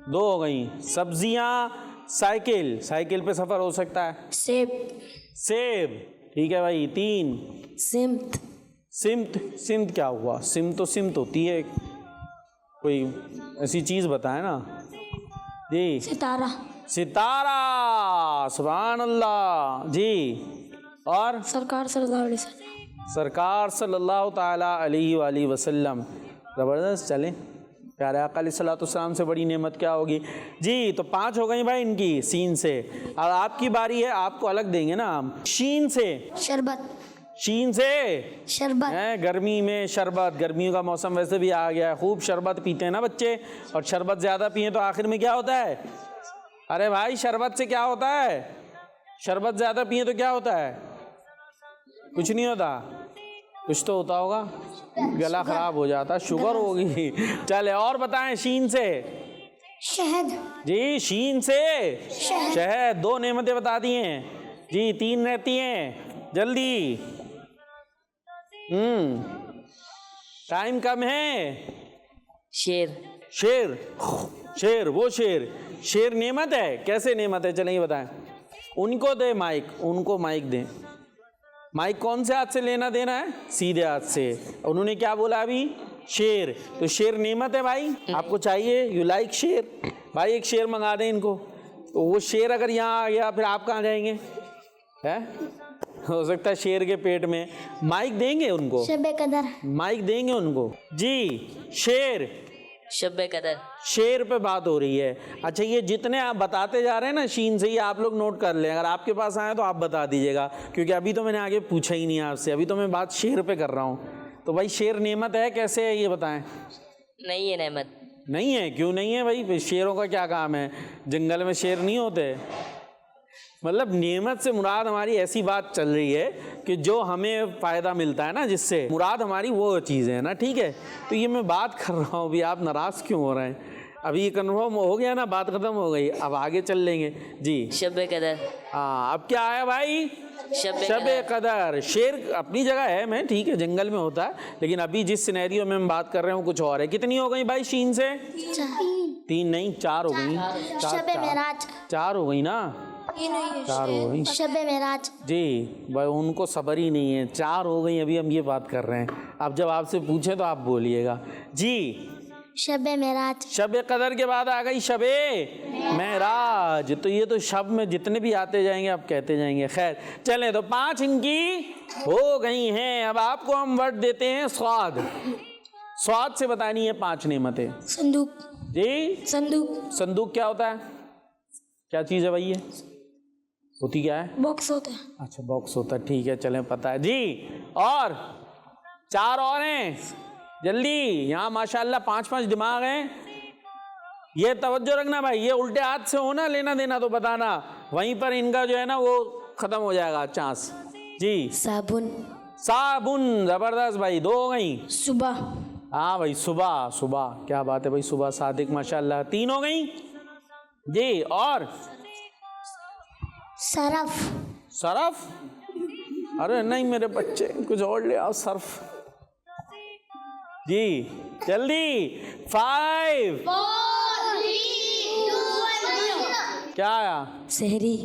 2 हो गई, सब्जियां, साइकिल, साइकिल पे सफर हो सकता है। सेब, ठीक है भाई। 3 सिमत क्या हुआ? सिमत होती है, कोई ऐसी चीज बताए ना जी। सितारा, सुभान अल्लाह जी। और सरकार सल्लल्लाहु अलैहि वसल्लम। सरकार सल्लल्लाहु ताला अलैहि वसल्लम। ज़बरदस्त। चलें, प्यारे आका अलैहिस्सलातु वस्सलाम से बड़ी नेमत क्या होगी जी। तो 5 हो गई भाई इनकी सीन से। अब आपकी बारी है, आपको अलग देंगे ना हम। शीन से, शरबत, शीन से शरबत, है। गर्मी में शरबत, गर्मियों का मौसम वैसे भी आ गया है, खूब शरबत पीते हैं ना बच्चे, और शरबत ज़्यादा पिए तो आखिर में क्या होता है? अरे भाई शरबत से क्या होता है? शरबत ज़्यादा पिए तो क्या होता है? कुछ नहीं होता, कुछ तो होता होगा, गला खराब हो जाता, शुगर होगी। चले और बताएं। शीन से शहद जी, शीन से शहद। 2 नेमतें बता दी हैं जी, 3 रहती हैं, जल्दी। टाइम कम है। शेर, शेर, शेर, वो शेर, शेर नेमत है। कैसे नेमत है? चलें बताएं। उनको दे माइक, उनको माइक दें। माइक कौन से हाथ से लेना देना है? सीधे हाथ से। उन्होंने क्या बोला अभी? शेर। तो शेर नेमत है भाई, आपको चाहिए? You like share? भाई एक शेर मंगा दें इनको। तो वो शेर अगर यहाँ आ गया फिर आप कहाँ जाएंगे? है, हो सकता है शेर के पेट में। माइक देंगे उनको, शबे कदर, माइक देंगे उनको जी। शेर, शब्बे कदर, शेर पे बात हो रही है। अच्छा, ये जितने आप बताते जा रहे हैं ना शीन से, ये आप लोग नोट कर लें। अगर आपके पास आए तो आप बता दीजिएगा, क्योंकि अभी तो मैंने आगे पूछा ही नहीं आपसे, अभी तो मैं बात शेर पे कर रहा हूँ। तो भाई शेर नेमत है, कैसे है ये बताएं। नहीं है नेमत। नहीं है? क्यों नहीं है भाई? शेरों का क्या काम है? जंगल में शेर नहीं होते? मतलब नेमत से मुराद हमारी ऐसी बात चल रही है कि जो हमें फ़ायदा मिलता है ना, जिससे मुराद हमारी वो चीज़ है ना, ठीक है। तो ये मैं बात कर रहा हूँ, अभी आप नाराज़ क्यों हो रहे हैं? अभी ये कन्फर्म हो गया ना, बात ख़त्म हो गई, अब आगे चल लेंगे जी। शब्बे कदर, हाँ, अब क्या आया भाई? शब्बे शबे कदर। शेर अपनी जगह है, मैं ठीक है, जंगल में होता है, लेकिन अभी जिस सिनेरियो में हम बात कर रहे हैं वो कुछ और है। कितनी हो गई भाई शीन से? 3 नहीं, 4 हो गई। शबे मेराज, 4 हो गई ना, 4 हो गई शबे मेराज जी। भाई उनको सब्र ही नहीं है, 4 हो गई, अभी हम ये बात कर रहे हैं। अब जब आपसे पूछे तो आप बोलिएगा जी। शबे मेराज, शबे कदर के बाद आ गई शबे महराज। तो ये तो शब में जितने भी आते जाएंगे आप कहते जाएंगे। खैर चलें, तो 5 इनकी हो गई हैं। अब आपको हम वर्ड देते हैं स्वाद। स्वाद से बतानी है 5 नेमतें संदूक, जी। संदूक, संदूक क्या होता है? क्या चीज़ है भाई ये? होती क्या है? बॉक्स होता है। अच्छा, बॉक्स होता है, ठीक है, चलें, पता है जी। और 4 और हैं, जल्दी। यहाँ माशाल्लाह 5-5 दिमाग हैं। ये तवज्जो रखना भाई, ये उल्टे हाथ से होना, लेना देना तो बताना, वहीं पर इनका जो है ना वो ख़त्म हो जाएगा चांस जी। साबुन, साबुन, ज़बरदस्त भाई, 2 हो गई। सुबह, हाँ भाई, सुबह, सुबह, क्या बात है भाई, सुबह सादिक माशाल्लाह, 3 हो गई जी। और सरफ, सरफ, अरे नहीं मेरे बच्चे, कुछ और ले आओ, सर्फ जी, जल्दी। 5 क्या आया? सहरी,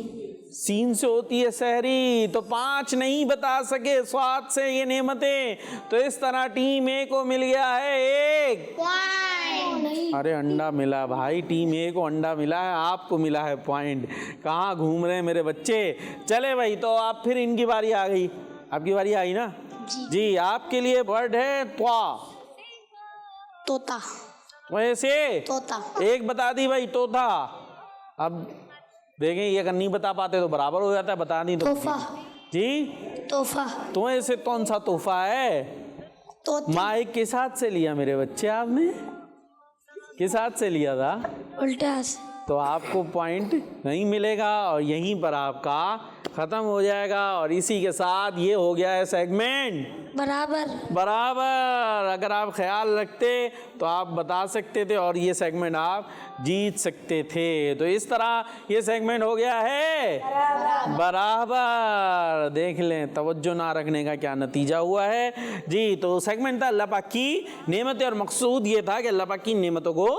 सीन से होती है सहरी। तो 5 नहीं बता सके स्वाद से ये नेमतें, तो इस तरह टीम ए को मिल गया है 1। अरे अंडा मिला भाई, टीम ए को अंडा मिला है, आपको मिला है पॉइंट। कहाँ घूम रहे हैं मेरे बच्चे? चले भाई, तो आप फिर इनकी बारी आ गई, आपकी बारी आई ना जी। आपके लिए वर्ड है त्वा। तोता, वैसे तोता, 1 बता दी भाई, तोता। अब देखें, ये अगर नहीं बता पाते तो बराबर हो जाता है, बता नहीं तो तोहफा, जी। तोहफा, तुम्हें से कौन सा तोहफा है? तोता, माइक किस हाथ से लिया मेरे बच्चे? आपने किस हाथ से लिया था? उल्टा हाथ, तो आपको पॉइंट नहीं मिलेगा और यहीं पर आपका ख़त्म हो जाएगा। और इसी के साथ ये हो गया है सेगमेंट बराबर, बराबर। अगर आप ख्याल रखते तो आप बता सकते थे और ये सेगमेंट आप जीत सकते थे। तो इस तरह ये सेगमेंट हो गया है बराबर। देख लें तवज्जो ना रखने का क्या नतीजा हुआ है जी। तो सेगमेंट था अल्लाह पाक की नेमतें, और मकसूद ये था कि अल्लाह पाक की नेमतों को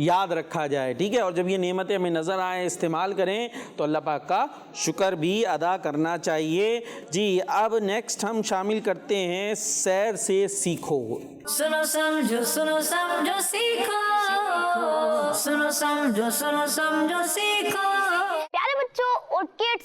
याद रखा जाए, ठीक है। और जब ये नेमतें हमें नज़र आए, इस्तेमाल करें, तो अल्लाह पाक का शुक्र भी अदा करना चाहिए जी। अब नेक्स्ट हम शामिल करते हैं सैर से सीखो। सुनो समझो सीखो, सुनो समझो सीखो।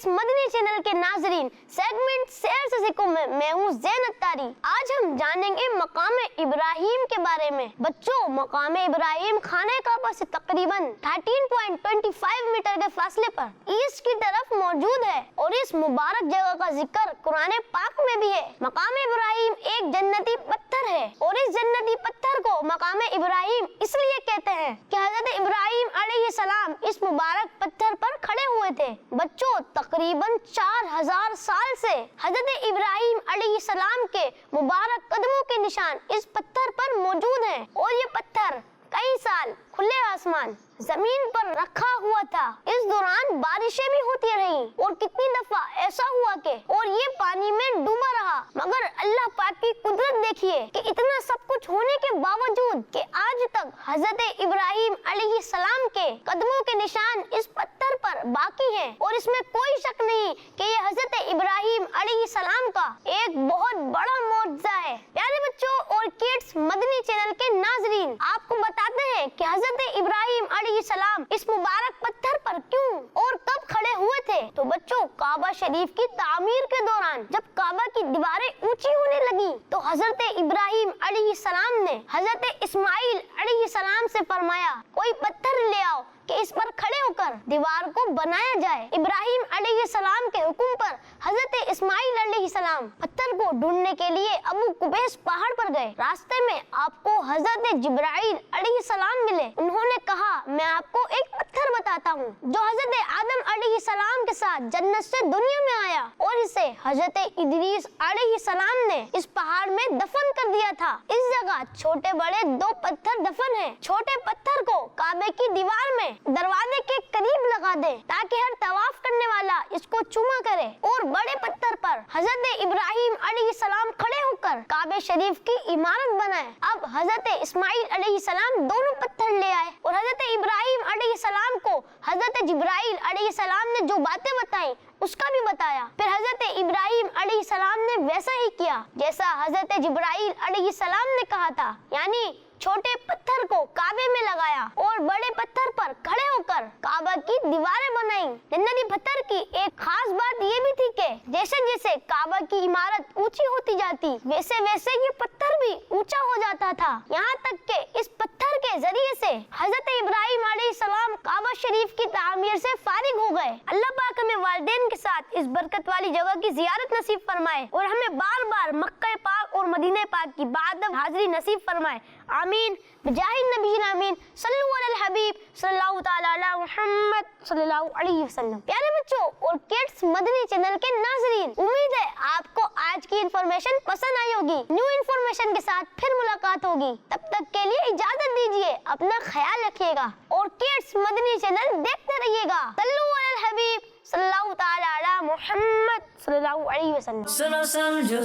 किड्स मदनी चैनल के नाजरीन, सेगमेंट शेर से सीखो में मैं हूँ ज़ैन अत्तारी। आज हम जानेंगे मकाम इब्राहिम के बारे में। बच्चों, मकाम इब्राहिम खाने काबा से तकरीबन 13.25 मीटर के फासले पर ईस्ट की तरफ मौजूद है और इस मुबारक जगह का जिक्र कुरान पाक में भी है। मकाम इब्राहिम एक जन्नती पत्थर है और इस जन्नती पत्थर को मकाम इब्राहिम इसलिए कहते हैं कि हजरत इब्राहिम अलैहिस्सलाम इस मुबारक पत्थर पर खड़े हुए थे। बच्चों, तकरीबन 4000 साल से हजरत इब्राहिम अलैहिस्सलाम के मुबारक कदमों के निशान इस पत्थर पर मौजूद हैं और ये पत्थर कई साल खुले आसमान जमीन पर रखा हुआ था। इस दौरान बारिशें भी होती रही और कितनी दफा ऐसा हुआ कि और ये पानी में डूबा रहा, मगर अल्लाह पाक की कुदरत देखिए कि इतना सब कुछ होने के बावजूद कि आज तक हजरत इब्राहिम अलैहिस्सलाम के कदमों के निशान इस पत्थर पर बाकी हैं और इसमें कोई शक नहीं कि ये हजरत इब्राहिम अलैहिस्सलाम का एक बहुत बड़ा मौजज़ा है। प्यारे बच्चों और किड्स मदनी चैनल के नाजरीन, आपको बताते हैं कि हजरत इब्राहिम अलैहिस्सलाम इस मुबारक पत्थर पर क्यों और कब खड़े हुए थे। तो बच्चों, काबा शरीफ की तामीर के दौरान जब काबा की दीवारें ऊंची होने लगी तो हजरत इब्राहिम अलैहिस्सलाम ने हजरत इस्माइल अलैहिस्सलाम से फरमाया, कोई पत्थर ले आओ कि इस पर खड़े होकर दीवार को बनाया जाए। इब्राहिम अलैहिस्सलाम के हुक्म पर हजरत इस्माइल अलैहिस्सलाम पत्थर को ढूंढने के लिए अबू कुबैस पहाड़ पर गए। रास्ते में आपको हजरत जिब्राइल अलैहिस्सलाम मिले। उन्होंने कहा, मैं आपको एक पत्थर बताता हूँ जो हजरत आदम अलैहिस्सलाम के साथ जन्नत से दुनिया में आया और इसे हजरत इदरीस अलैहिस्सलाम ने इस पहाड़ में दफन कर दिया था। इस जगह छोटे बड़े 2 पत्थर दफन हैं। छोटे पत्थर को काबे की दीवार में दरवाजे के करीब लगा दे ताकि हर तवाफ करने वाला इसको चूमा करे और बड़े पत्थर पर हजरत इब्राहिम अलैहिस्सलाम खड़े होकर काबे शरीफ की इमारत बनाए। अब हजरत इस्माइल अलैहिस्सलाम दोनों पत्थर ले आए और हजरत इब्राहिम अलैहिस्सलाम को हजरत जिब्राइल अलैहिस्सलाम ने जो बातें बताई उसका भी बताया। फिर हजरत इब्राहिम अलैहिस्सलाम ने वैसा ही किया जैसा हजरत जिब्राइल अलैहिस्सलाम ने कहा था, यानी छोटे पत्थर को काबे में लगाया और बड़े पत्थर पर खड़े होकर काबा की दीवारें बनाई। जन्नती पत्थर की एक खास बात ये भी थी कि जैसे जैसे काबा की इमारत ऊंची होती जाती वैसे वैसे ये पत्थर भी ऊंचा हो जाता था, यहाँ तक कि इस पत्थर के जरिए से हजरत इब्राहिम अलैहिस्सलाम काबा शरीफ की तामीर से फारिग हो गए। अल्लाह पाक हमें वालिदैन के साथ इस बरकत वाली जगह की जियारत नसीब फरमाए और हमें बार बार मक्का पाक और मदीना पाक की बादब हाजिरी नसीब फरमाए। आमीन बिजाहिद नबील आमीन सल्लल्लाहु अलल हबीब सल्लल्लाहु तआला अला मुहम्मद सल्लल्लाहु अलैहि वसल्लम। प्यारे बच्चों और किड्स मदनी चैनल के नाजरीन, उम्मीद है आपको आज की इन्फॉर्मेशन पसंद आई होगी। न्यू इन्फॉर्मेशन के साथ फिर मुलाकात होगी, तब तक के लिए इजाजत दीजिए। अपना ख्याल रखिएगा और किड्स मदनी चैनल देखते रहिएगा। सल्लल्लाहु अलल हबीब सल्लल्लाहु तआला अला मुहम्मद सल्लल्लाहु अलैहि वसल्लम। सुनो समझो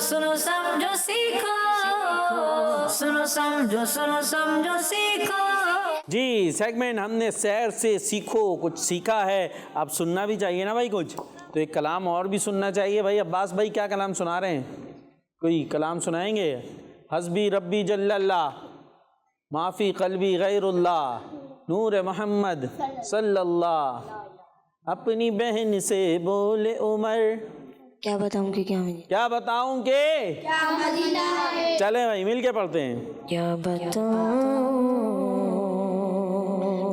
सीखो, सुनो समझो सीखो। जी, सेगमेंट हमने सैर से सीखो कुछ सीखा है, अब सुनना भी चाहिए ना भाई कुछ, तो एक कलाम और भी सुनना चाहिए। भाई अब्बास भाई क्या कलाम सुना रहे हैं? कोई कलाम सुनाएंगे? हस्बी रब्बी जल्लल्लाह माफ़ी क़ल्बी गैरुल्लाह नूर मोहम्मद सल्लल्लाह। अपनी बहन से बोले उमर, क्या बताऊं कि क्या मदीना, क्या बताऊं के चले भाई मिल के पढ़ते हैं। क्या बताऊं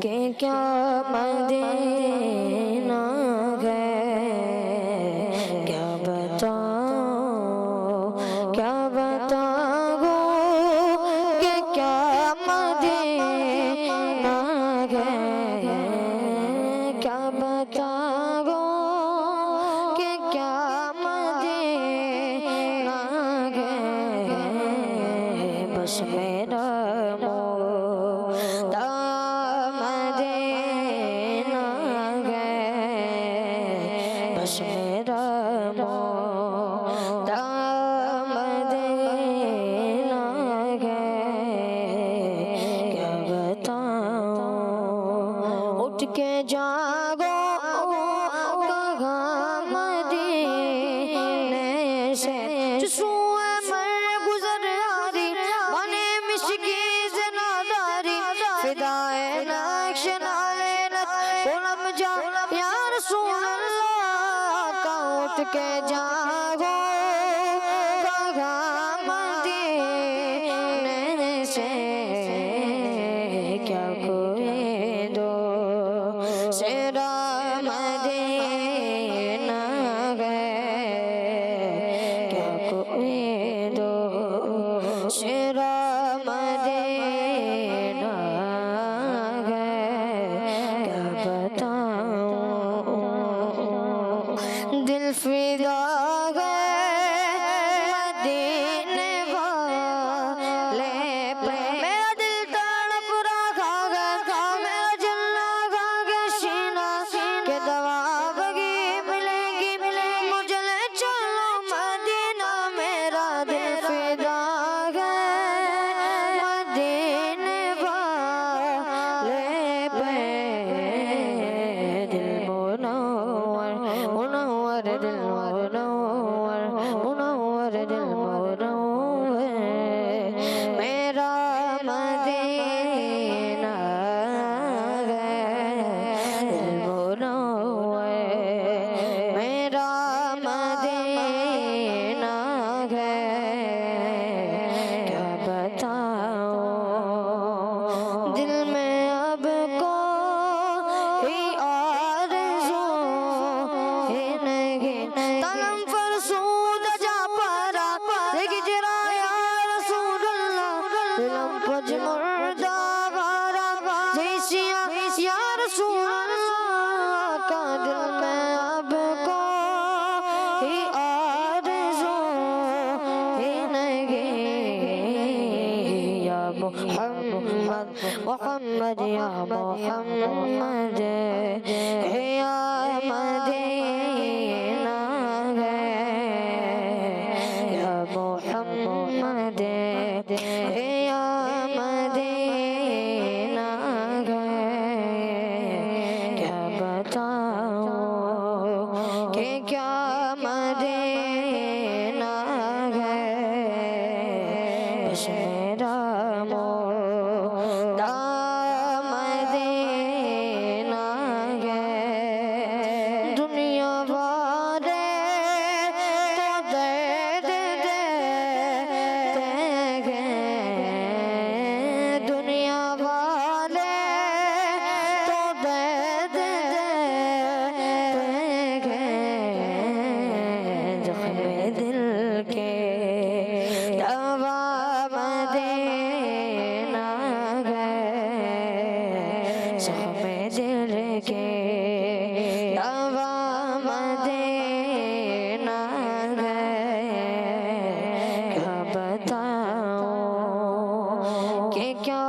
कि क्या मदीना है, क्या बताऊं कि क्या मदीना है, क्या बताऊं कि क्या मदीना है, बस मेरा मुर्दा मदीना है, बस मेरा मुर्दा मदीना है, क्या बताऊं उठ के जागो कहाँ मदीने से जुस्सुए मर गुजर आरी बने मिश्की ज़नादारी फिदाए नक्श नाले नत कोलम जा या रसूल अल्लाह के जागो कहा मदीने से क्या कोई दो सेरा मदीना गए क्या कोई दो सेरा मदीना गए क्या बताऊं दिल फिदा गए मदीने वाले पे मेरा दिल तड़प रहा है मेरा जल्ला गा सीना के दवा बगी मिलेगी मुझे ले चलो मदीना मेरा दिल फिदा गए मदीने वाले पे दिल मुनव्वर मुनव्वर दिल मुनव्वर मुनव्वर दिल मुनव्वर मेरा मदीना गए दिल मुनव्वर मेरा मदीना गए क्या बताऊं दिल में अब कोई आरज़ू ही नहीं तलम फरसूद जा परा देख जरा या रसूल अल्लाह दिलम पज मुर्दा वारा जैसिया या रसूल अल्लाह का दिल में अब कोई आरज़ू ही नहीं या मोहम्मद मोहम्मद या मोहम्मद या मदीना गए या मोहम्मद या मदीना गए क्या बताऊं कि क्या मदीना गए बस मेरा मोदा मदीना गए दुनिया वाले तो दर्द देते गए दुनिया वाले तो दर्द देते गए ज़ख्म दिल के दवा मदीना गए ज़ख्म दिल के दवा मदीना गए क्या बताऊं कि क्या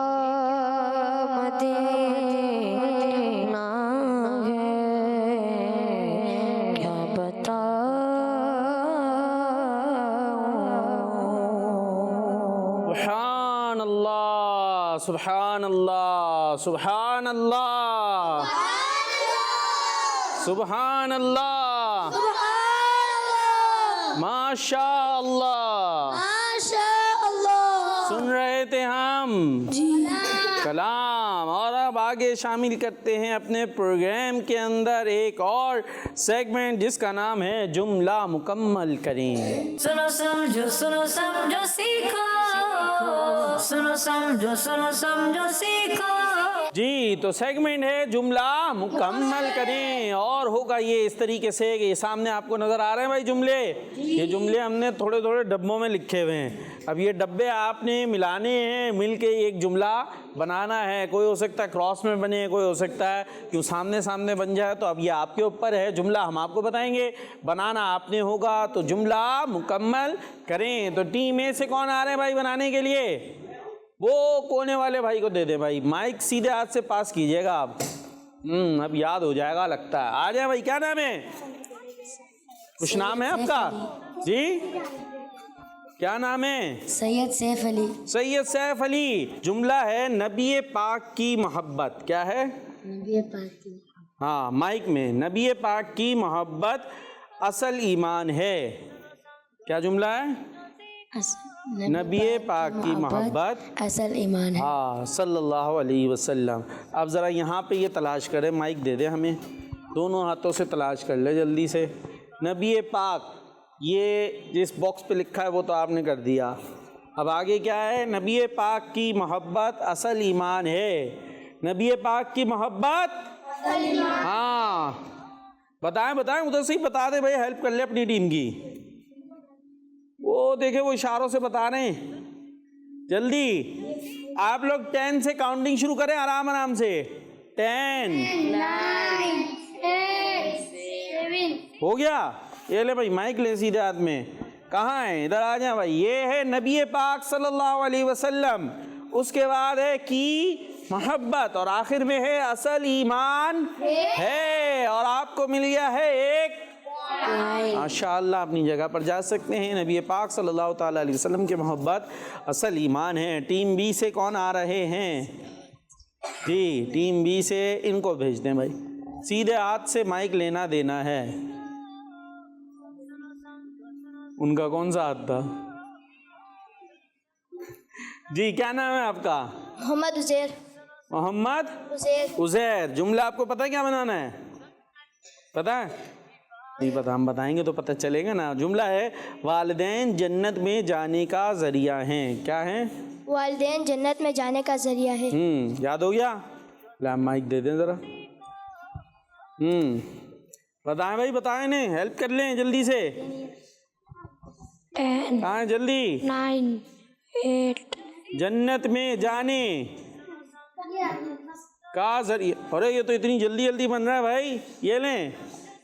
मदीना गए क्या बताऊं सुभान अल्लाह सुभान अल्लाह सुभान अल्लाह सुभान अल्लाह माशा अल्लाह सुन रहे थे हम कलाम और अब आगे शामिल करते हैं अपने प्रोग्राम के अंदर एक और सेगमेंट जिसका नाम है जुमला मुकम्मल करें। सुनो समझो सीखो सुनो समझो सीखो। जी तो सेगमेंट है जुमला मुकम्मल करें और होगा ये इस तरीके से कि ये सामने आपको नज़र आ रहे हैं भाई जुमले। ये जुमले हमने थोड़े थोड़े डब्बों में लिखे हुए हैं। अब ये डब्बे आपने मिलाने हैं, मिल के एक जुमला बनाना है। कोई हो सकता है क्रॉस में बने, कोई हो सकता है कि सामने सामने बन जाए। तो अब ये आपके ऊपर है, जुमला हम आपको बताएंगे, बनाना आपने होगा। तो जुमला मुकम्मल करें। तो टीम ए से कौन आ रहे हैं भाई बनाने के लिए? वो कोने वाले भाई को दे दे भाई, माइक सीधे हाथ से पास कीजिएगा आप। अब याद हो जाएगा लगता है। आ जाए भाई, क्या नाम है? कुछ नाम है आपका? जी क्या नाम है? सैयद सैफ अली। सैयद सैफ अली। जुमला है नबी पाक की मोहब्बत। क्या है? नबी पाक की। हाँ माइक में। नबी पाक की मोहब्बत असल ईमान है। क्या जुमला है? नबी पाक की मोहब्बत असल ईमान है। हाँ सल्लल्लाहु अलैहि वसल्लम। अब ज़रा यहाँ पे ये तलाश करें, माइक दे दे हमें, दोनों हाथों से तलाश कर ले जल्दी से। नबी पाक, ये जिस बॉक्स पे लिखा है वो तो आपने कर दिया। अब आगे क्या है? नबी पाक की मोहब्बत असल ईमान है। नबी पाक की मोहब्बत, हाँ बताएं बताएं, उधर से ही बता दे भाई, हेल्प कर ले अपनी टीम की। वो देखे वो इशारों से बता रहे हैं, जल्दी। आप लोग 10 से काउंटिंग शुरू करें, आराम आराम से। 10 हो गया। ये ले भाई माइक ले सीधे हाथ में। कहाँ है? इधर आ जाए भाई। ये है नबी पाक सल्लल्लाहु अलैहि वसल्लम, उसके बाद है की मोहब्बत, और आखिर में है असल ईमान है। और आपको मिल गया है एक। माशाअल्लाह, अपनी जगह पर जा सकते हैं। नबी पाक सल्लल्लाहु ताला अलैहि वसल्लम की मोहब्बत असल ईमान है। टीम बी से कौन आ रहे हैं? जी, टीम बी से इनको भेज दें भाई। सीधे हाथ से माइक लेना देना है। उनका कौन सा हाथ था? जी, क्या नाम है आपका? मोहम्मद उजैर। मोहम्मद उजैर। जुमला आपको पता है क्या बनाना है? पता है? नहीं पता, हम बताएंगे तो पता चलेगा ना। जुमला है वालिदैन जन्नत में जाने का जरिया हैं। क्या है? वालिदैन जन्नत में जाने का जरिया है। याद हो गया? ला माइक दे दें जरा। बताएं भाई, बताएं, ने हेल्प कर लें जल्दी से। 10 कहाँ है? जल्दी। 9 8 जन्नत में जाने का जरिया। अरे ये तो इतनी जल्दी जल्दी बन रहा है भाई। ये लें,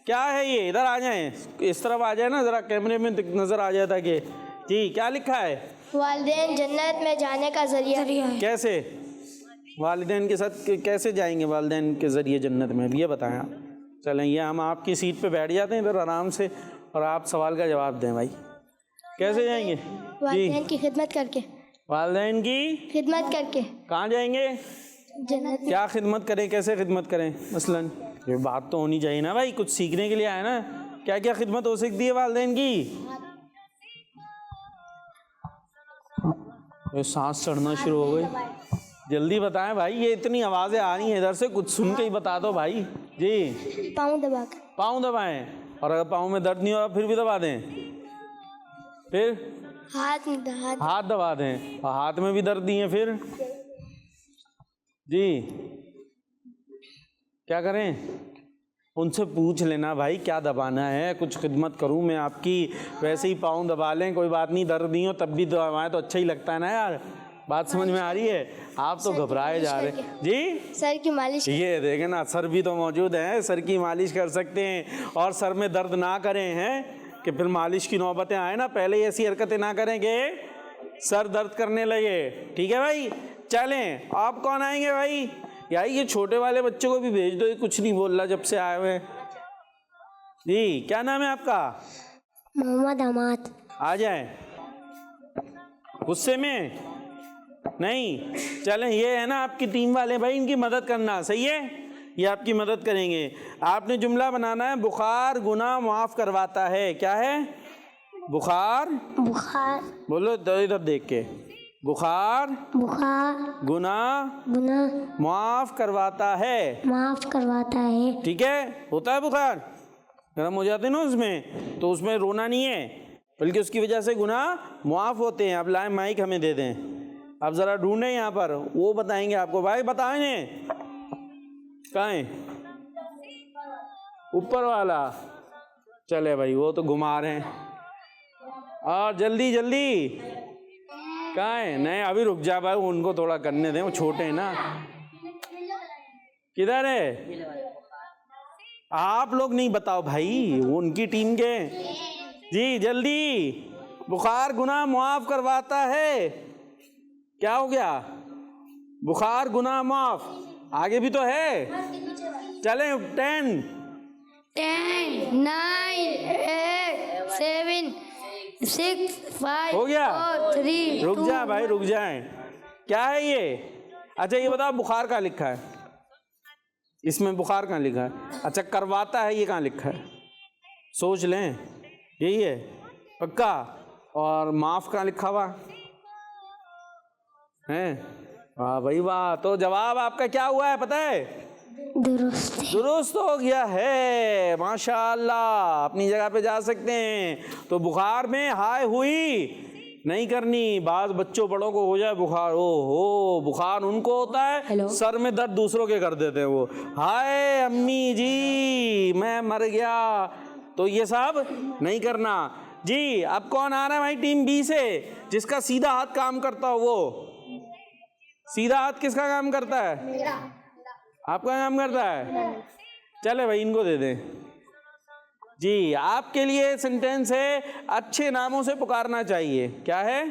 क्या है ये? इधर आ जाएं, इस तरफ आ जाए ना जरा, कैमरे में नजर आ जाता कि जी क्या लिखा है? वालिदैन जन्नत में जाने का जरिया है। कैसे वालिदैन के साथ कैसे जाएंगे वालिदैन के जरिए जन्नत में? ये बताएं आप। चलें, ये हम आपकी सीट पे बैठ जाते हैं इधर आराम से, और आप सवाल का जवाब दें भाई। कैसे जाएंगे? वालिदैन की खिदमत करके। वालिदैन की खिदमत करके। कहाँ जाएंगे? जन्नत। क्या खिदमत करें? कैसे खिदमत करें? मसलन ये बात तो होनी चाहिए ना भाई, कुछ सीखने के लिए आए ना। क्या क्या खिदमत हो सकती है वालिदैन की? ये सांस चढ़ना शुरू हो गई। जल्दी बताएं भाई, ये इतनी आवाज़ें आ रही हैं इधर से, कुछ सुन के ही बता दो भाई। जी, पाँव दबा कर। पाँव दबाएं, और अगर पाँव में दर्द नहीं होगा फिर भी दबा दें। फिर हाथ दबा दें, और हाथ में भी दर्द नहीं है फिर? जी, क्या करें? उनसे पूछ लेना भाई क्या दबाना है, कुछ खिदमत करूं मैं आपकी। वैसे ही पाँव दबा लें, कोई बात नहीं, दर्द नहीं हो तब भी दबाएं तो अच्छा ही लगता है ना यार। बात समझ में आ रही है? आप तो घबराए जा रहे हैं। जी, सर की मालिश। ये देखें ना, सर भी तो मौजूद है, सर की मालिश कर सकते हैं। और सर में दर्द ना करें हैं कि फिर मालिश की नौबतें आए ना, पहले ही ऐसी हरकतें ना करेंगे सर दर्द करने लगे। ठीक है भाई, चलें। आप कौन आएंगे भाई? यार ये छोटे वाले बच्चों को भी भेज दो, ये कुछ नहीं बोल रहा जब से आए हुए। जी, क्या नाम है आपका? मोहम्मद हमाद। आ जाए। गुस्से में नहीं। चलें, ये है ना आपकी टीम वाले भाई, इनकी मदद करना। सही है, ये आपकी मदद करेंगे। आपने जुमला बनाना है बुखार गुनाह माफ़ करवाता है। क्या है? बुखार। बुखार। बोलो इधर देख के। बुखार गुनाह माफ़ करवाता है। ठीक है, होता है बुखार, गर्म हो जाते हैं ना उसमें, तो उसमें रोना नहीं है, बल्कि उसकी वजह से गुनाह माफ़ होते हैं। अब लाए माइक हमें दे दें, अब ज़रा ढूंढें यहाँ पर, वो बताएंगे आपको। भाई बताएं, कहाँ है? ऊपर वाला। चले भाई, वो तो घुमा रहे हैं। और जल्दी जल्दी, कहाँ है? नहीं अभी रुक जा भाई, उनको थोड़ा करने दें, वो छोटे हैं ना। किधर है? आप लोग नहीं बताओ भाई, वो उनकी टीम के। जी जल्दी। बुखार गुनाह माफ करवाता है। क्या हो गया? बुखार गुनाह माफ। आगे भी तो है। चलें 10 9 8 7 6 5 हो गया। 4 3 रुक जा भाई, रुक जाए। क्या है ये? अच्छा ये बताओ, बुखार कहाँ लिखा है? इसमें बुखार कहाँ लिखा है? अच्छा करवाता है, ये कहाँ लिखा है? सोच लें, यही है पक्का। और माफ कहाँ लिखा हुआ है? वाह भाई वाह। तो जवाब आपका क्या हुआ है पता है? दुरुस्त है। दुरुस्त हो गया है, माशाअल्लाह। अपनी जगह पे जा सकते हैं। तो बुखार में हाय हुई नहीं करनी। बाज बच्चों बड़ों को हो जाए बुखार, ओ हो, बुखार उनको होता है, सर में दर्द दूसरों के कर देते हैं वो। हाय अम्मी जी मैं मर गया, तो ये सब नहीं करना जी। अब कौन आ रहा है भाई टीम बी से, जिसका सीधा हाथ काम करता हो? वो सीधा हाथ किसका काम करता है? आपका काम करता है? चले भाई इनको दे दें जी। आपके लिए सेंटेंस है अच्छे नामों से पुकारना चाहिए। क्या है?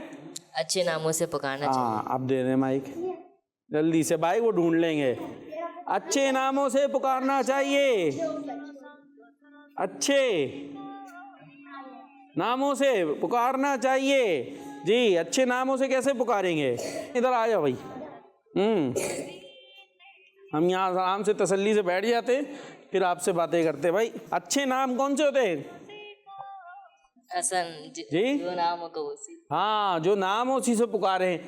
अच्छे नामों से पुकारना चाहिए। हाँ अब दे दें माइक जल्दी से भाई, वो ढूंढ लेंगे। अच्छे नामों से पुकारना चाहिए, अच्छे नामों से पुकारना चाहिए जी। अच्छे नामों से कैसे पुकारेंगे? इधर आ जाओ भाई। हम यहाँ आराम से तसल्ली से बैठ जाते, फिर आपसे बातें करते। भाई अच्छे नाम कौन से होते हैं? हसन जी? जो नाम होगा उसी। हाँ जो नाम हो उसी से पुकारें।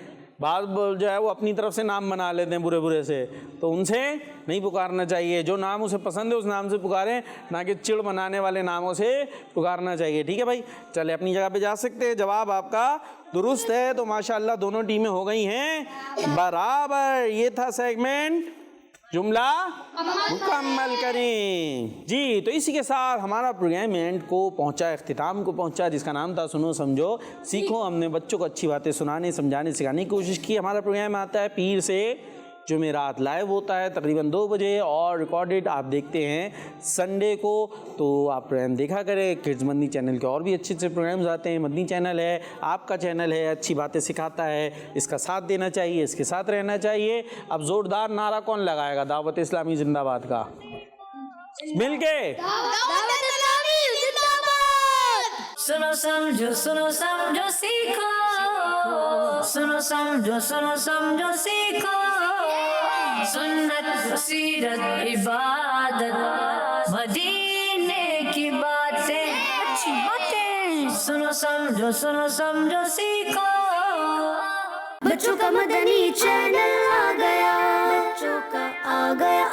बाद जो है वो अपनी तरफ से नाम बना लेते हैं बुरे बुरे से, तो उनसे नहीं पुकारना चाहिए। जो नाम उसे पसंद है उस नाम से पुकारें, ना कि चिड़ बनाने वाले नामों से पुकारना चाहिए। ठीक है भाई, चले अपनी जगह पे जा सकते हैं। जवाब आपका दुरुस्त है, तो माशाल्लाह दोनों टीमें हो गई हैं बराबर। ये था सेगमेंट जुमला मुकम्मल करें जी। तो इसी के साथ हमारा प्रोग्राम एंड को पहुंचा, इख्तिताम को पहुंचा, जिसका नाम था सुनो समझो सीखो। हमने बच्चों को अच्छी बातें सुनाने समझाने सिखाने की कोशिश की। हमारा प्रोग्राम आता है पीर से जुमेरात, लाइव होता है तकरीबन 2 बजे, और रिकॉर्डेड आप देखते हैं संडे को। तो आप प्रोग्राम देखा करें। किड्स मदनी चैनल के और भी अच्छे अच्छे प्रोग्राम्स आते हैं। मदनी चैनल है, आपका चैनल है, अच्छी बातें सिखाता है। इसका साथ देना चाहिए, इसके साथ रहना चाहिए। अब जोरदार नारा कौन लगाएगा दावत इस्लामी जिंदाबाद का? मिलके सुनो समझो सीखो, सुनो समझो सीखो। सुन्नत सीरत इबादत मदीने की बातें, अच्छी बातें। सुनो समझो सीखो। बच्चों का मदनी चैनल आ गया, बच्चों का आ गया